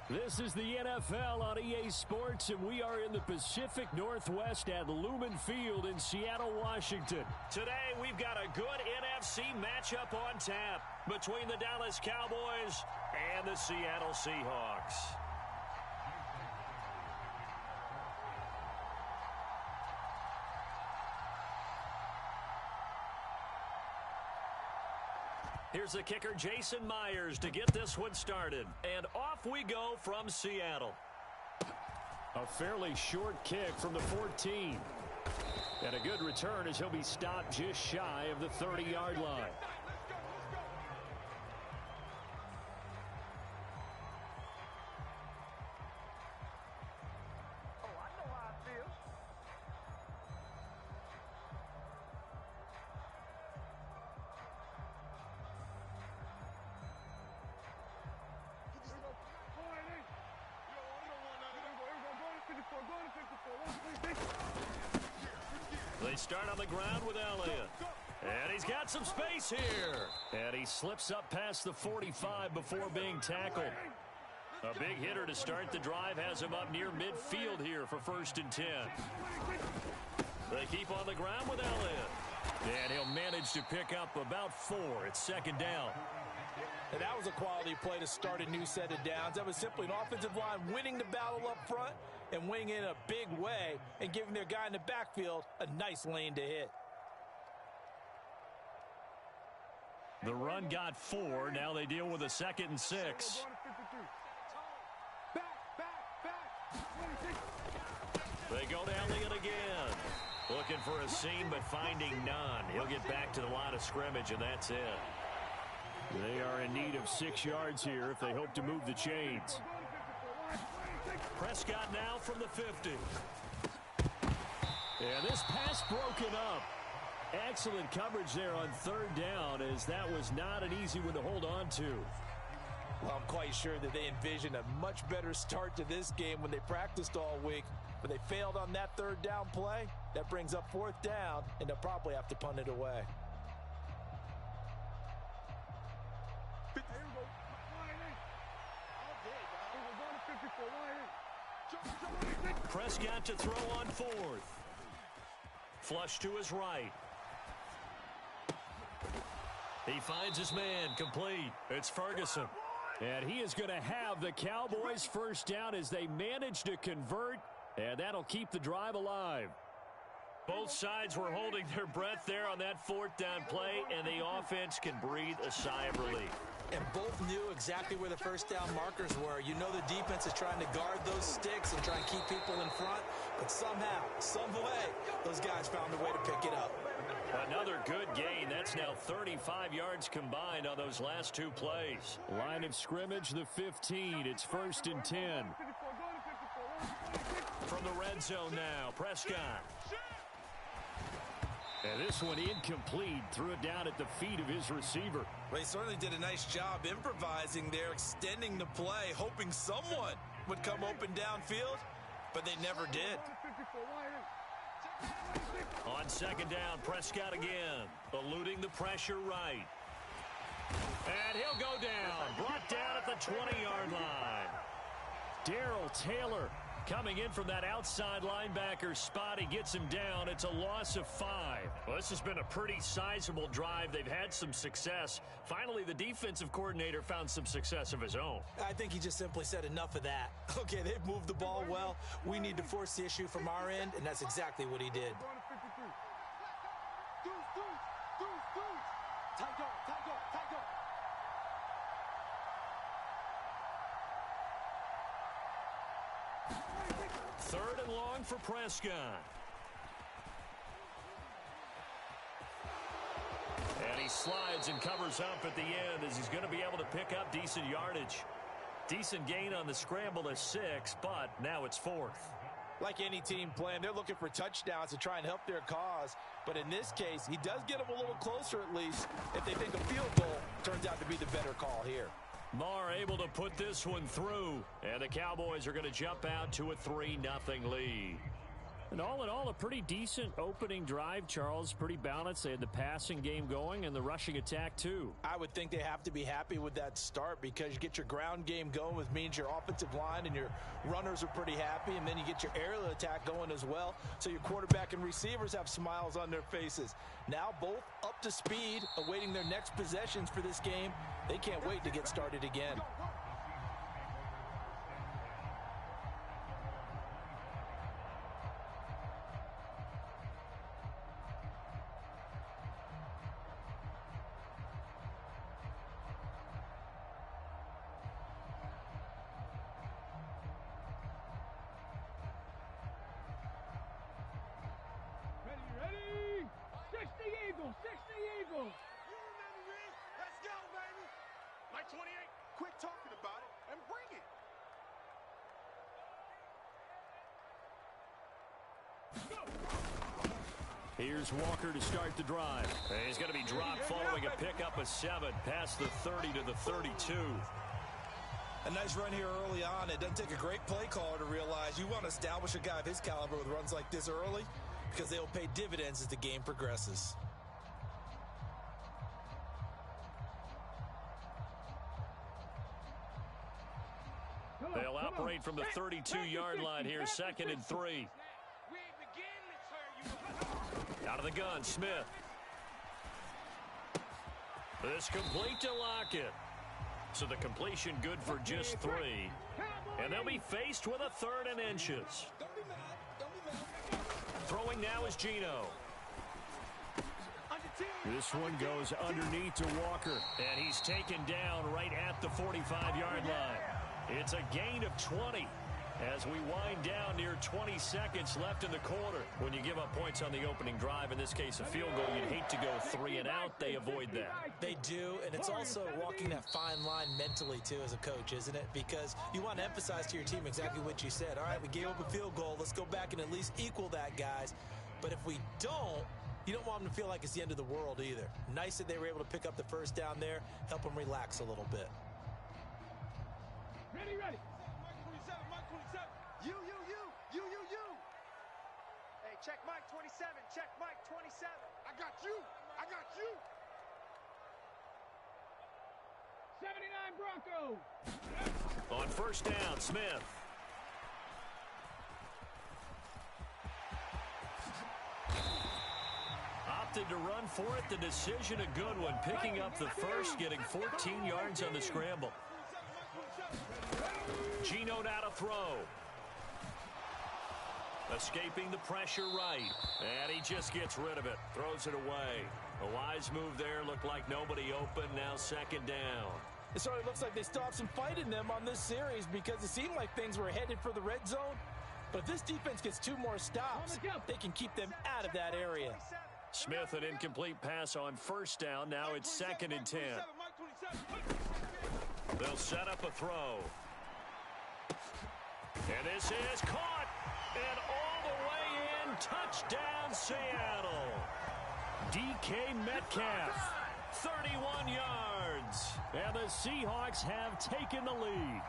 This is the NFL on EA Sports, and we are in the Pacific Northwest at Lumen Field in Seattle, Washington. Today, we've got a good NFC matchup on tap between the Dallas Cowboys and the Seattle Seahawks. Here's the kicker, Jason Myers, to get this one started. And off we go from Seattle. A fairly short kick from the 14. And a good return as he'll be stopped just shy of the 30-yard line. They start on the ground with Elliott. And he's got some space here. And he slips up past the 45 before being tackled. A big hitter to start the drive has him up near midfield here for 1st and 10. They keep on the ground with Elliott. And he'll manage to pick up about 4 at 2nd down. And that was a quality play to start a new set of downs. That was simply an offensive line winning the battle up front and winning it in a big way and giving their guy in the backfield a nice lane to hit. The run got 4. Now they deal with a 2nd and 6. They go to Elliott again. Looking for a seam, but finding none. He'll get back to the line of scrimmage, and that's it. They are in need of 6 yards here if they hope to move the chains. Prescott now from the 50. And this pass broken up. Excellent coverage there on 3rd down, as that was not an easy one to hold on to. Well, I'm quite sure that they envisioned a much better start to this game when they practiced all week. But they failed on that 3rd down play. That brings up 4th down, and they'll probably have to punt it away. Prescott to throw on 4th. Flush to his right. He finds his man, complete. It's Ferguson. And he is going to have the Cowboys' 1st down as they manage to convert, and that'll keep the drive alive. Both sides were holding their breath there on that 4th down play, and the offense can breathe a sigh of relief. And both knew exactly where the 1st down markers were. You know the defense is trying to guard those sticks and try and keep people in front. But somehow, some way, those guys found a way to pick it up. Another good gain. That's now 35 yards combined on those last 2 plays. Line of scrimmage, the 15. It's 1st and 10. From the red zone now, Prescott. And this one incomplete. Threw it down at the feet of his receiver. Well, he certainly did a nice job improvising there, extending the play, hoping someone would come open downfield, but they never did. On 2nd down, Prescott again, eluding the pressure right. And he'll go down, brought down at the 20-yard line. Darrell Taylor coming in from that outside linebacker spot. He gets him down. It's a loss of 5. Well, this has been a pretty sizable drive. They've had some success. Finally, the defensive coordinator found some success of his own. I think he just simply said enough of that. Okay, they've moved the ball well. We need to force the issue from our end, and that's exactly what he did. Third and long for Prescott. And he slides and covers up at the end as he's going to be able to pick up decent yardage. Decent gain on the scramble is 6, but now it's 4th. Like any team playing, they're looking for touchdowns to try and help their cause. But in this case, he does get them a little closer at least. If they think a field goal turns out to be the better call here. Marr able to put this one through. And the Cowboys are going to jump out to a 3-0 lead. And all in all, a pretty decent opening drive, Charles. Pretty balanced. They had the passing game going and the rushing attack, too. I would think they have to be happy with that start because you get your ground game going, which means your offensive line and your runners are pretty happy, and then you get your aerial attack going as well, so your quarterback and receivers have smiles on their faces. Now both up to speed, awaiting their next possessions for this game. They can't wait to get started again. Ready? 60 Eagles, 60 Eagles. You remember me? Let's go, baby. Mike 28. Quit talking about it and bring it. Here's Walker to start the drive. He's going to be dropped following a pickup of 7 past the 30 to the 32. A nice run here early on. It doesn't take a great play caller to realize you want to establish a guy of his caliber with runs like this early because they'll pay dividends as the game progresses. They'll operate from the 32-yard line here, 2nd and 3. Out of the gun, Smith. This complete to Lockett. So the completion good for just 3. And they'll be faced with a 3rd and inches. Throwing now is Geno. This one goes underneath to Walker. And he's taken down right at the 45-yard line. It's a gain of 20. As we wind down near 20 seconds left in the quarter. When you give up points on the opening drive, in this case a field goal, you'd hate to go 3 and out. They avoid that. They do, and it's also walking that fine line mentally, too, as a coach, isn't it? Because you want to emphasize to your team exactly what you said. All right, we gave up a field goal. Let's go back and at least equal that, guys. But if we don't, you don't want them to feel like it's the end of the world either. Nice that they were able to pick up the first down there, help them relax a little bit. Ready. Hey, check Mike 27. Check Mike 27. I got you. 79 Broncos. On first down, Smith. Opted to run for it. The decision a good one. Picking up the first, getting 14 yards on the scramble. Geno now to throw. Escaping the pressure right. And he just gets rid of it. Throws it away. A wise move there. Looked like nobody open. Now 2nd down. It certainly looks like they still have some fight in them on this series because it seemed like things were headed for the red zone. But if this defense gets 2 more stops, they can keep them out of that area. Smith, an incomplete pass on first down. Now it's 2nd and 10. They'll set up a throw. And this is caught. And all the way in. Touchdown, Seattle. DK Metcalf. 31 yards. And the Seahawks have taken the lead.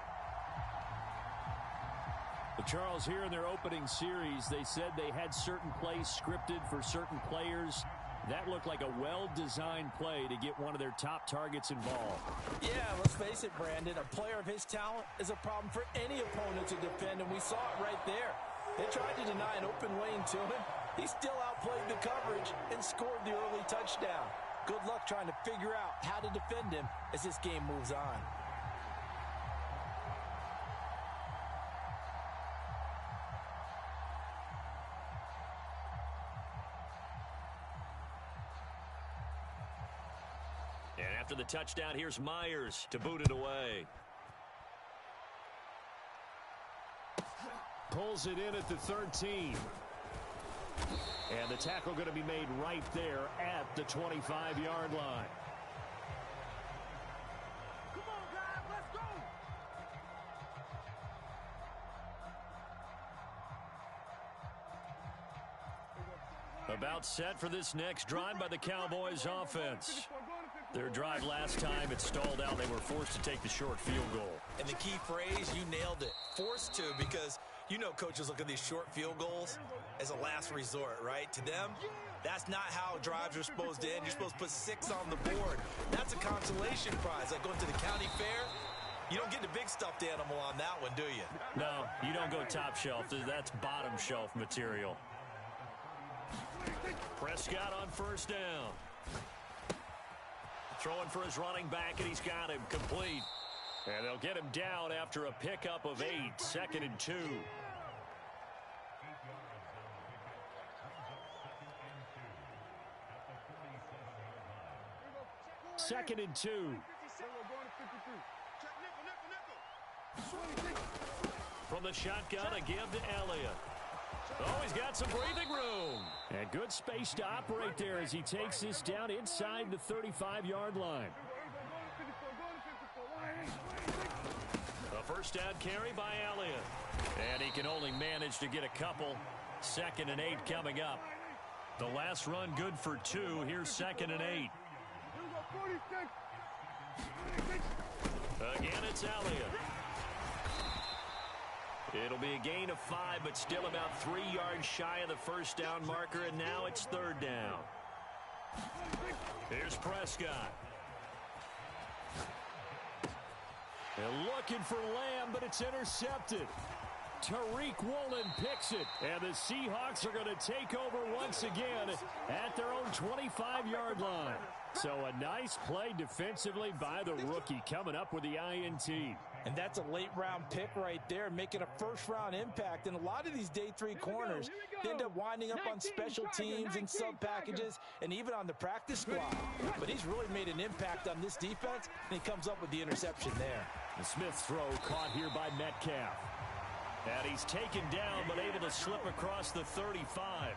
But Charles, here in their opening series, they said they had certain plays scripted for certain players. That looked like a well-designed play to get one of their top targets involved. Yeah, let's face it, Brandon. A player of his talent is a problem for any opponent to defend, and we saw it right there. They tried to deny an open lane to him. He still outplayed the coverage and scored the early touchdown. Good luck trying to figure out how to defend him as this game moves on. And after the touchdown, here's Myers to boot it away. Pulls it in at the 13. And the tackle going to be made right there at the 25-yard line. Come on, guys, let's go. About set for this next drive by the Cowboys offense. Their drive last time, it stalled out. They were forced to take the short field goal. And the key phrase, you nailed it. Forced to, because You know coaches look at these short field goals as a last resort, right? To them, that's not how drives are supposed to end. You're supposed to put 6 on the board. That's a consolation prize. Like going to the county fair, you don't get the big stuffed animal on that one, do you? No, you don't go top shelf. That's bottom shelf material. Prescott on first down. Throwing for his running back, and he's got him complete. And they'll get him down after a pickup of 8, 2nd and 2. Second and 2. From the shotgun, a give to Elliott. Oh, he's got some breathing room. And good space to operate there as he takes this down inside the 35-yard line. A first down carry by Elliott. And he can only manage to get a couple. 2nd and 8 coming up. The last run good for 2. Here's 2nd and 8. Again, it's Elliott. It'll be a gain of 5, but still about 3 yards shy of the first down marker, and now it's 3rd down. Here's Prescott. They're looking for Lamb, but it's intercepted. Tariq Woolen picks it, and the Seahawks are going to take over once again at their own 25-yard line. So a nice play defensively by the rookie, coming up with the INT. And that's a late-round pick right there, making a first-round impact. And a lot of these day 3 corners end up winding up on special teams and sub-packages and even on the practice squad. But he's really made an impact on this defense, and he comes up with the interception there. The Smith throw caught here by Metcalf. And he's taken down, but able to slip across the 35.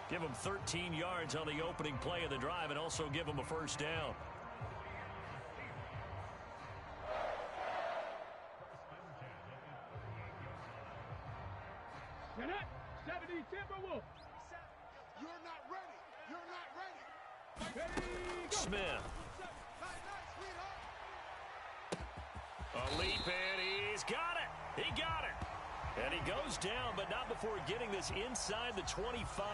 Give him 13 yards on the opening play of the drive and also give him a first down. You're not 70 Timberwolves. You're not ready. You're not ready. Smith. A leap, and he's got it. He got it. And he goes down, but not before getting this inside the 25.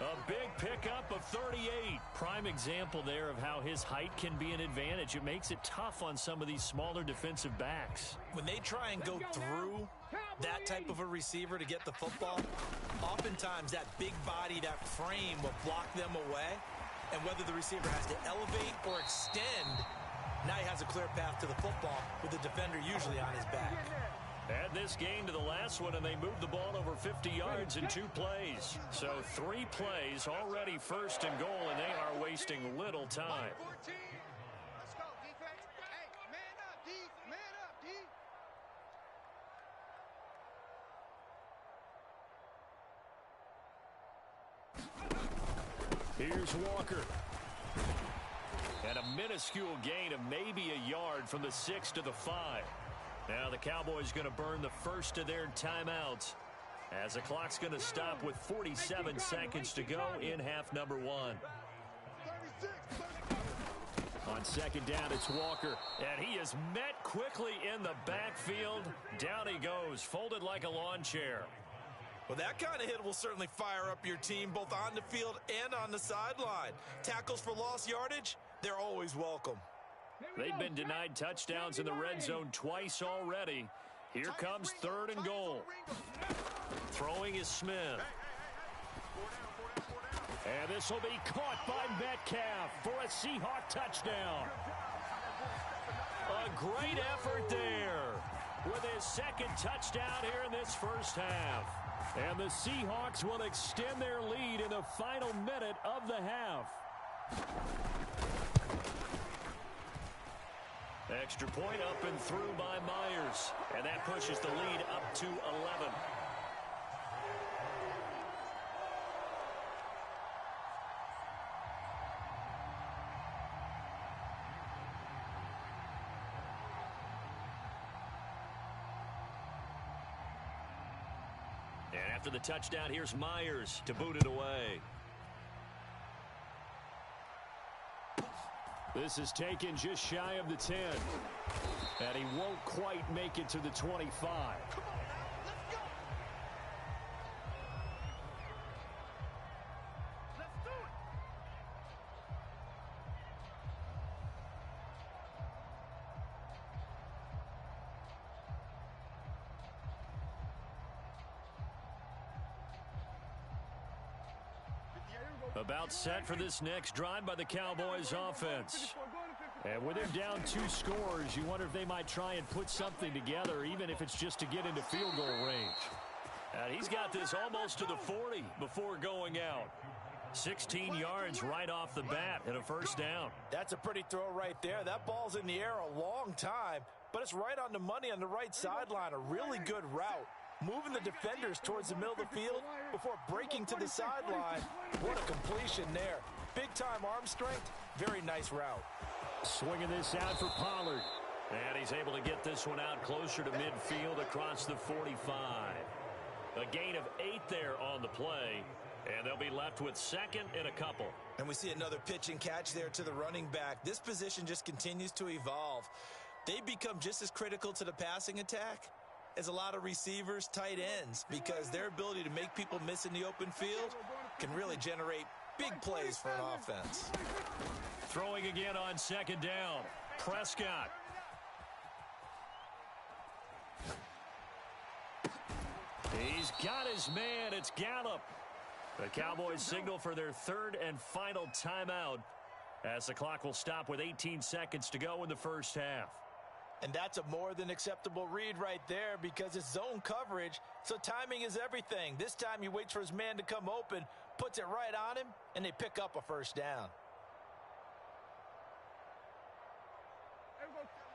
A big pickup of 38. Prime example there of how his height can be an advantage. It makes it tough on some of these smaller defensive backs. When they try and go through that type of a receiver to get the football, oftentimes that big body, that frame will block them away. And whether the receiver has to elevate or extend, now he has a clear path to the football with the defender usually on his back. Add this game to the last one, and they moved the ball over 50 yards in 2 plays. So 3 plays already first and goal, and they are wasting little time. Let's go, defense. Hey, man up, D. Man up, D. Here's Walker. And a minuscule gain of maybe a yard from the 6 to the 5. Now the Cowboys going to burn the first of their timeouts as the clock's going to stop with 47 seconds to go in half number 1. On 2nd down, it's Walker, and he is met quickly in the backfield. Down he goes, folded like a lawn chair. Well, that kind of hit will certainly fire up your team both on the field and on the sideline. Tackles for lost yardage, they're always welcome. They've been denied touchdowns in the red zone twice already. Here comes 3rd and goal. Throwing is Smith. And this will be caught by Metcalf for a Seahawk touchdown. A great effort there with his 2nd touchdown here in this first half. And the Seahawks will extend their lead in the final minute of the half. Extra point up and through by Myers. And that pushes the lead up to 11. And after the touchdown, here's Myers to boot it away. This is taken just shy of the 10. And he won't quite make it to the 25. About set for this next drive by the Cowboys offense. And with them down 2 scores, you wonder if they might try and put something together, even if it's just to get into field goal range. And he's got this almost to the 40 before going out. 16 yards right off the bat and a first down. That's a pretty throw right there. That ball's in the air a long time, but it's right on the money on the right sideline. A really good route. Moving the defenders towards the middle of the field before breaking to the sideline. What a completion there. Big-time arm strength. Very nice route. Swinging this out for Pollard. And he's able to get this one out closer to midfield across the 45. A gain of 8 there on the play. And they'll be left with second and a couple. And we see another pitch and catch there to the running back. This position just continues to evolve. They become just as critical to the passing attack as a lot of receivers, tight ends, because their ability to make people miss in the open field can really generate big plays for an offense. Throwing again on second down. Prescott. He's got his man. It's Gallup. The Cowboys signal for their third and final timeout as the clock will stop with 18 seconds to go in the first half. And that's a more than acceptable read right there because it's zone coverage, so timing is everything. This time he waits for his man to come open, puts it right on him, and they pick up a first down.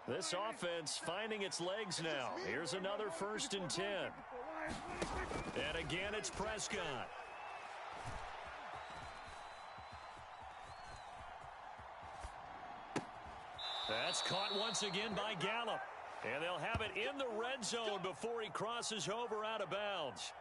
This offense finding its legs now. Here's another 1st and 10. And again, it's Prescott. That's caught once again by Gallup. And they'll have it in the red zone before he crosses over out of bounds.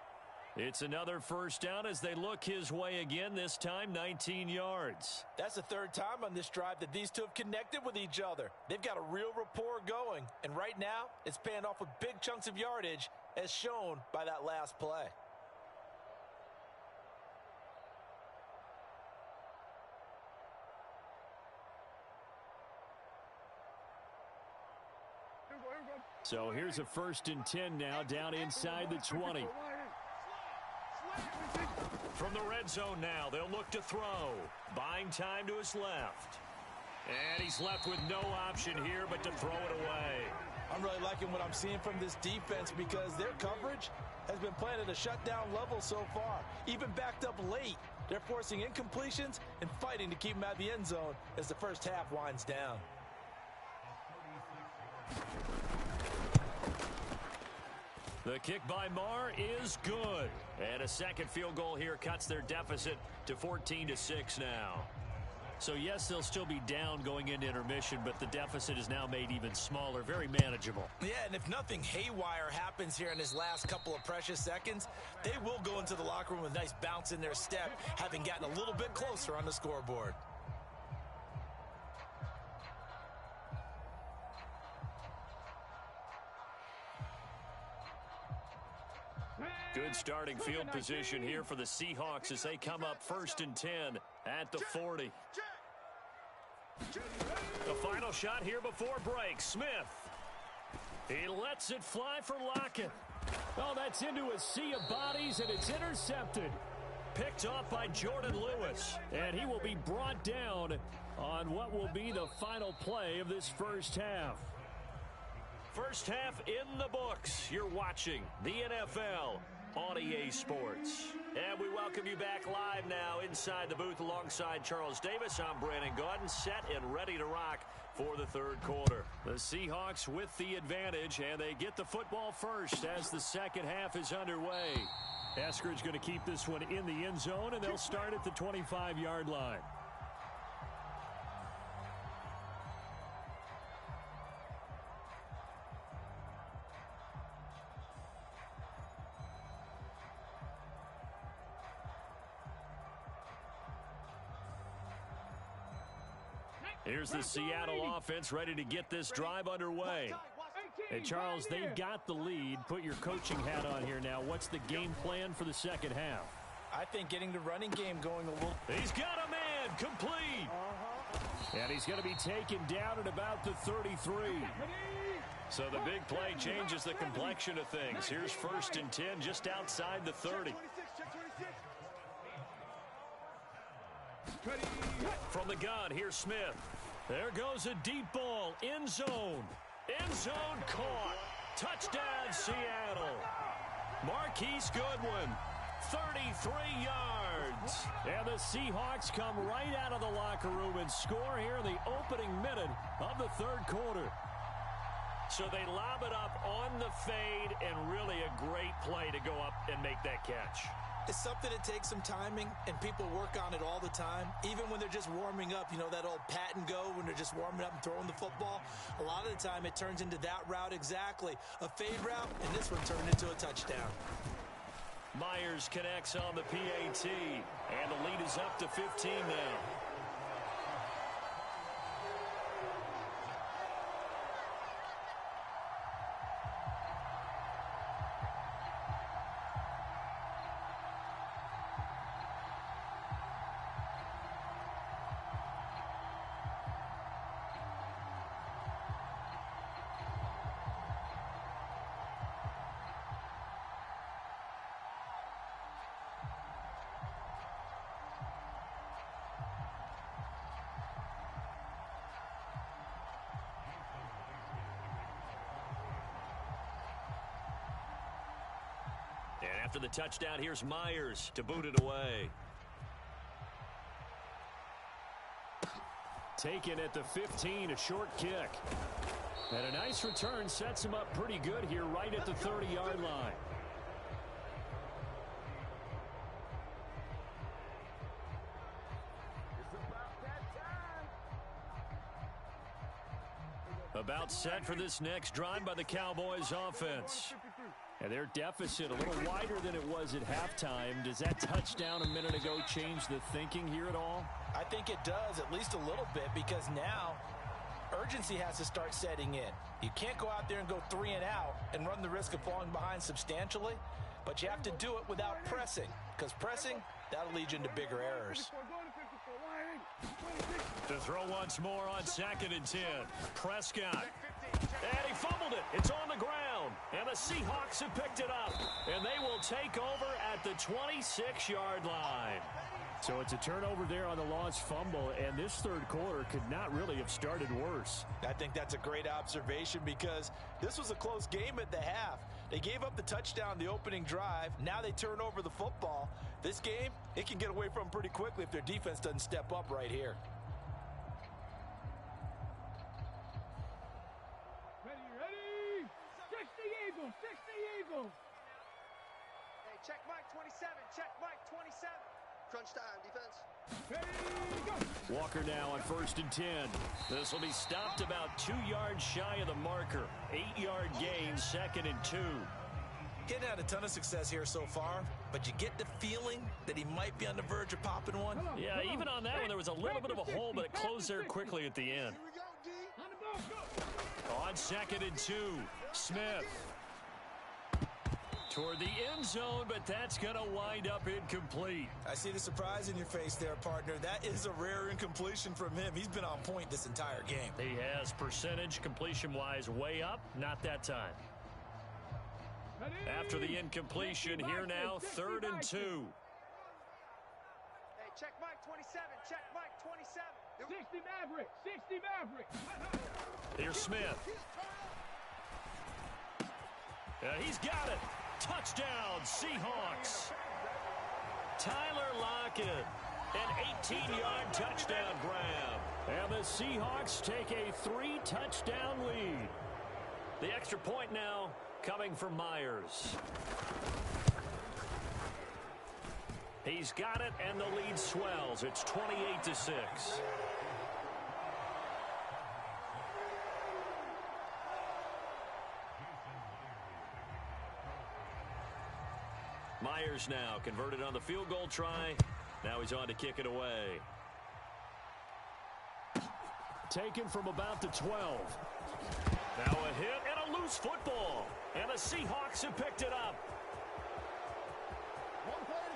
It's another first down as they look his way again, this time 19 yards. That's the third time on this drive that these two have connected with each other. They've got a real rapport going. And right now, it's paying off with big chunks of yardage as shown by that last play. So here's a 1st and 10 now down inside the 20. From the red zone now, they'll look to throw. Buying time to his left. And he's left with no option here but to throw it away. I'm really liking what I'm seeing from this defense because their coverage has been playing at a shutdown level so far. Even backed up late, they're forcing incompletions and fighting to keep them out of the end zone as the first half winds down. The kick by Marr is good. And a second field goal here cuts their deficit to 14-6 now. So, yes, they'll still be down going into intermission, but the deficit is now made even smaller, very manageable. Yeah, and if nothing haywire happens here in his last couple of precious seconds, they will go into the locker room with a nice bounce in their step, having gotten a little bit closer on the scoreboard. Good starting field position here for the Seahawks as they come up 1st and 10 at the 40. The final shot here before break. Smith. He lets it fly for Lockett. Oh, that's into a sea of bodies, and it's intercepted. Picked off by Jordan Lewis. And he will be brought down on what will be the final play of this first half. First half in the books. You're watching the NFL on EA Sports. And we welcome you back live now inside the booth alongside Charles Davis. I'm Brandon Gaudin, set and ready to rock for the third quarter. The Seahawks with the advantage, and they get the football first as the second half is underway. Eskridge going to keep this one in the end zone, and they'll start at the 25-yard line. Here's the Seattle offense ready to get this drive underway. And, Charles, they've got the lead. Put your coaching hat on here now. What's the game plan for the second half? I think getting the running game going a little. He's got a man complete. And he's going to be taken down at about the 33. So the big play changes the complexion of things. Here's 1st and 10 just outside the 30. From the gun, here's Smith. There goes a deep ball. End zone. End zone caught. Touchdown, Seattle. Marquise Goodwin, 33 yards. And the Seahawks come right out of the locker room and score here in the opening minute of the third quarter. So they lob it up on the fade, and really a great play to go up and make that catch. It's something that takes some timing, and people work on it all the time. Even when they're just warming up, you know, that old pat and go when they're just warming up and throwing the football. A lot of the time it turns into that route exactly. A fade route, and this one turned into a touchdown. Myers connects on the PAT, and the lead is up to 15 now. And after the touchdown, here's Myers to boot it away. Taken at the 15, a short kick. And a nice return sets him up pretty good here right at the 30-yard line. About set for this next drive by the Cowboys offense. And their deficit a little wider than it was at halftime. Does that touchdown a minute ago change the thinking here at all? I think it does, at least a little bit, because now urgency has to start setting in. You can't go out there and go 3 and out and run the risk of falling behind substantially, but you have to do it without pressing, because pressing, that'll lead you into bigger errors. To throw once more on 2nd and 10. Prescott. And he fumbled it. It's on the ground. And the Seahawks have picked it up. And they will take over at the 26-yard line. So it's a turnover there on the lost fumble, and this third quarter could not really have started worse. I think that's a great observation because this was a close game at the half. They gave up the touchdown the opening drive. Now they turn over the football. This game, it can get away from them pretty quickly if their defense doesn't step up right here. Ready? 60 Eagles, 60 Eagles. Hey, check Mike 27, check Mike 27. Crunch time, defense. Ready, go. Walker now on 1st and 10. This will be stopped about 2 yards shy of the marker. 8-yard gain, 2nd and 2. Getting had a ton of success here so far, but you get the feeling that he might be on the verge of popping one. Yeah, even on that one, there was a little bit of a hole, but it closed there quickly at the end. Here we go, D. On the ball, go. On 2nd and 2, Smith. Toward the end zone, but that's going to wind up incomplete. I see the surprise in your face there, partner. That is a rare incompletion from him. He's been on point this entire game. He has percentage completion-wise way up, not that time. Ready? After the incompletion, here now, 3rd and 2. Hey, check Mike 27, check Mike 27. 60 Maverick, 60 Maverick. Here's Smith. He's got it. Touchdown, Seahawks. Tyler Lockett, an 18-yard touchdown grab. And the Seahawks take a 3-touchdown lead. The extra point now coming from Myers. He's got it, and the lead swells. It's 28-6. Myers now converted on the field goal try. Now he's on to kick it away. Taken from about the 12. Now a hit and a loose football. And the Seahawks have picked it up.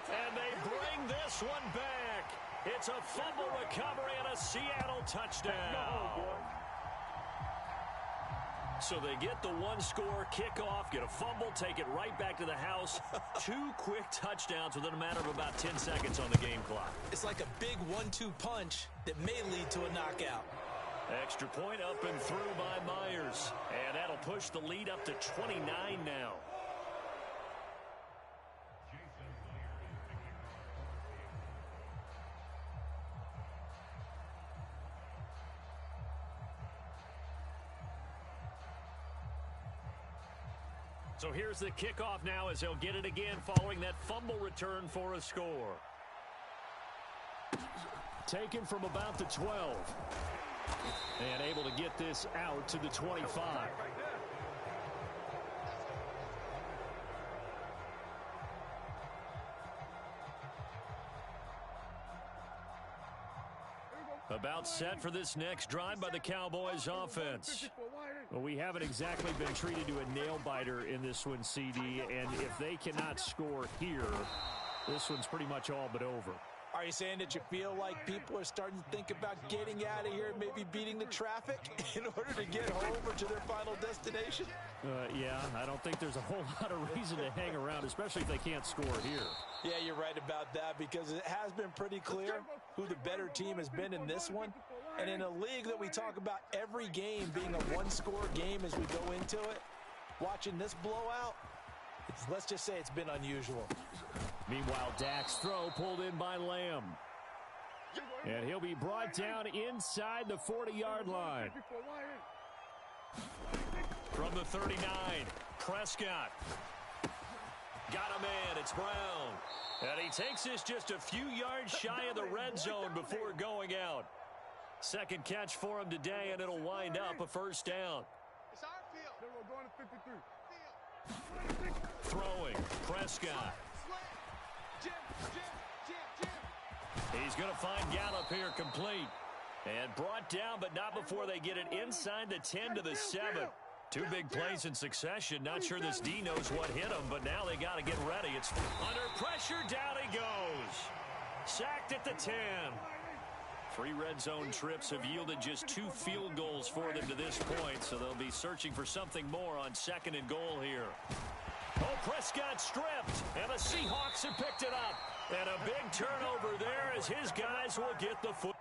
And they bring this one back. It's a fumble recovery and a Seattle touchdown. So they get the one-score kickoff, get a fumble, take it right back to the house. 2 quick touchdowns within a matter of about 10 seconds on the game clock. It's like a big 1-2 punch that may lead to a knockout. Extra point up and through by Myers. And that'll push the lead up to 29 now. So here's the kickoff now as they'll get it again following that fumble return for a score. Taken from about the 12. And able to get this out to the 25. About set for this next drive by the Cowboys offense. Well, we haven't exactly been treated to a nail-biter in this one, CD, and if they cannot score here, this one's pretty much all but over. Are you saying that you feel like people are starting to think about getting out of here and maybe beating the traffic in order to get home or to their final destination? Yeah, I don't think there's a whole lot of reason to hang around, especially if they can't score here. Yeah, you're right about that because it has been pretty clear who the better team has been in this one. And in a league that we talk about every game being a one-score game as we go into it, watching this blowout, let's just say it's been unusual. Meanwhile, Dak's throw pulled in by Lamb. And he'll be brought down inside the 40-yard line. From the 39, Prescott. Got a man, it's Brown. And he takes this just a few yards shy of the red zone before going out. Second catch for him today, and it'll wind up a first down. It's our field. We're going to 53. Throwing, Prescott. He's going to find Gallup here complete. And brought down, but not before they get it inside the 10 to the 7. 2 big plays in succession. Not sure this D knows what hit him, but now they got to get ready. It's under pressure. Down he goes. Sacked at the 10. 3 red zone trips have yielded just 2 field goals for them to this point, so they'll be searching for something more on 2nd and goal here. Oh, Prescott stripped, and the Seahawks have picked it up. And a big turnover there as his guys will get the foot.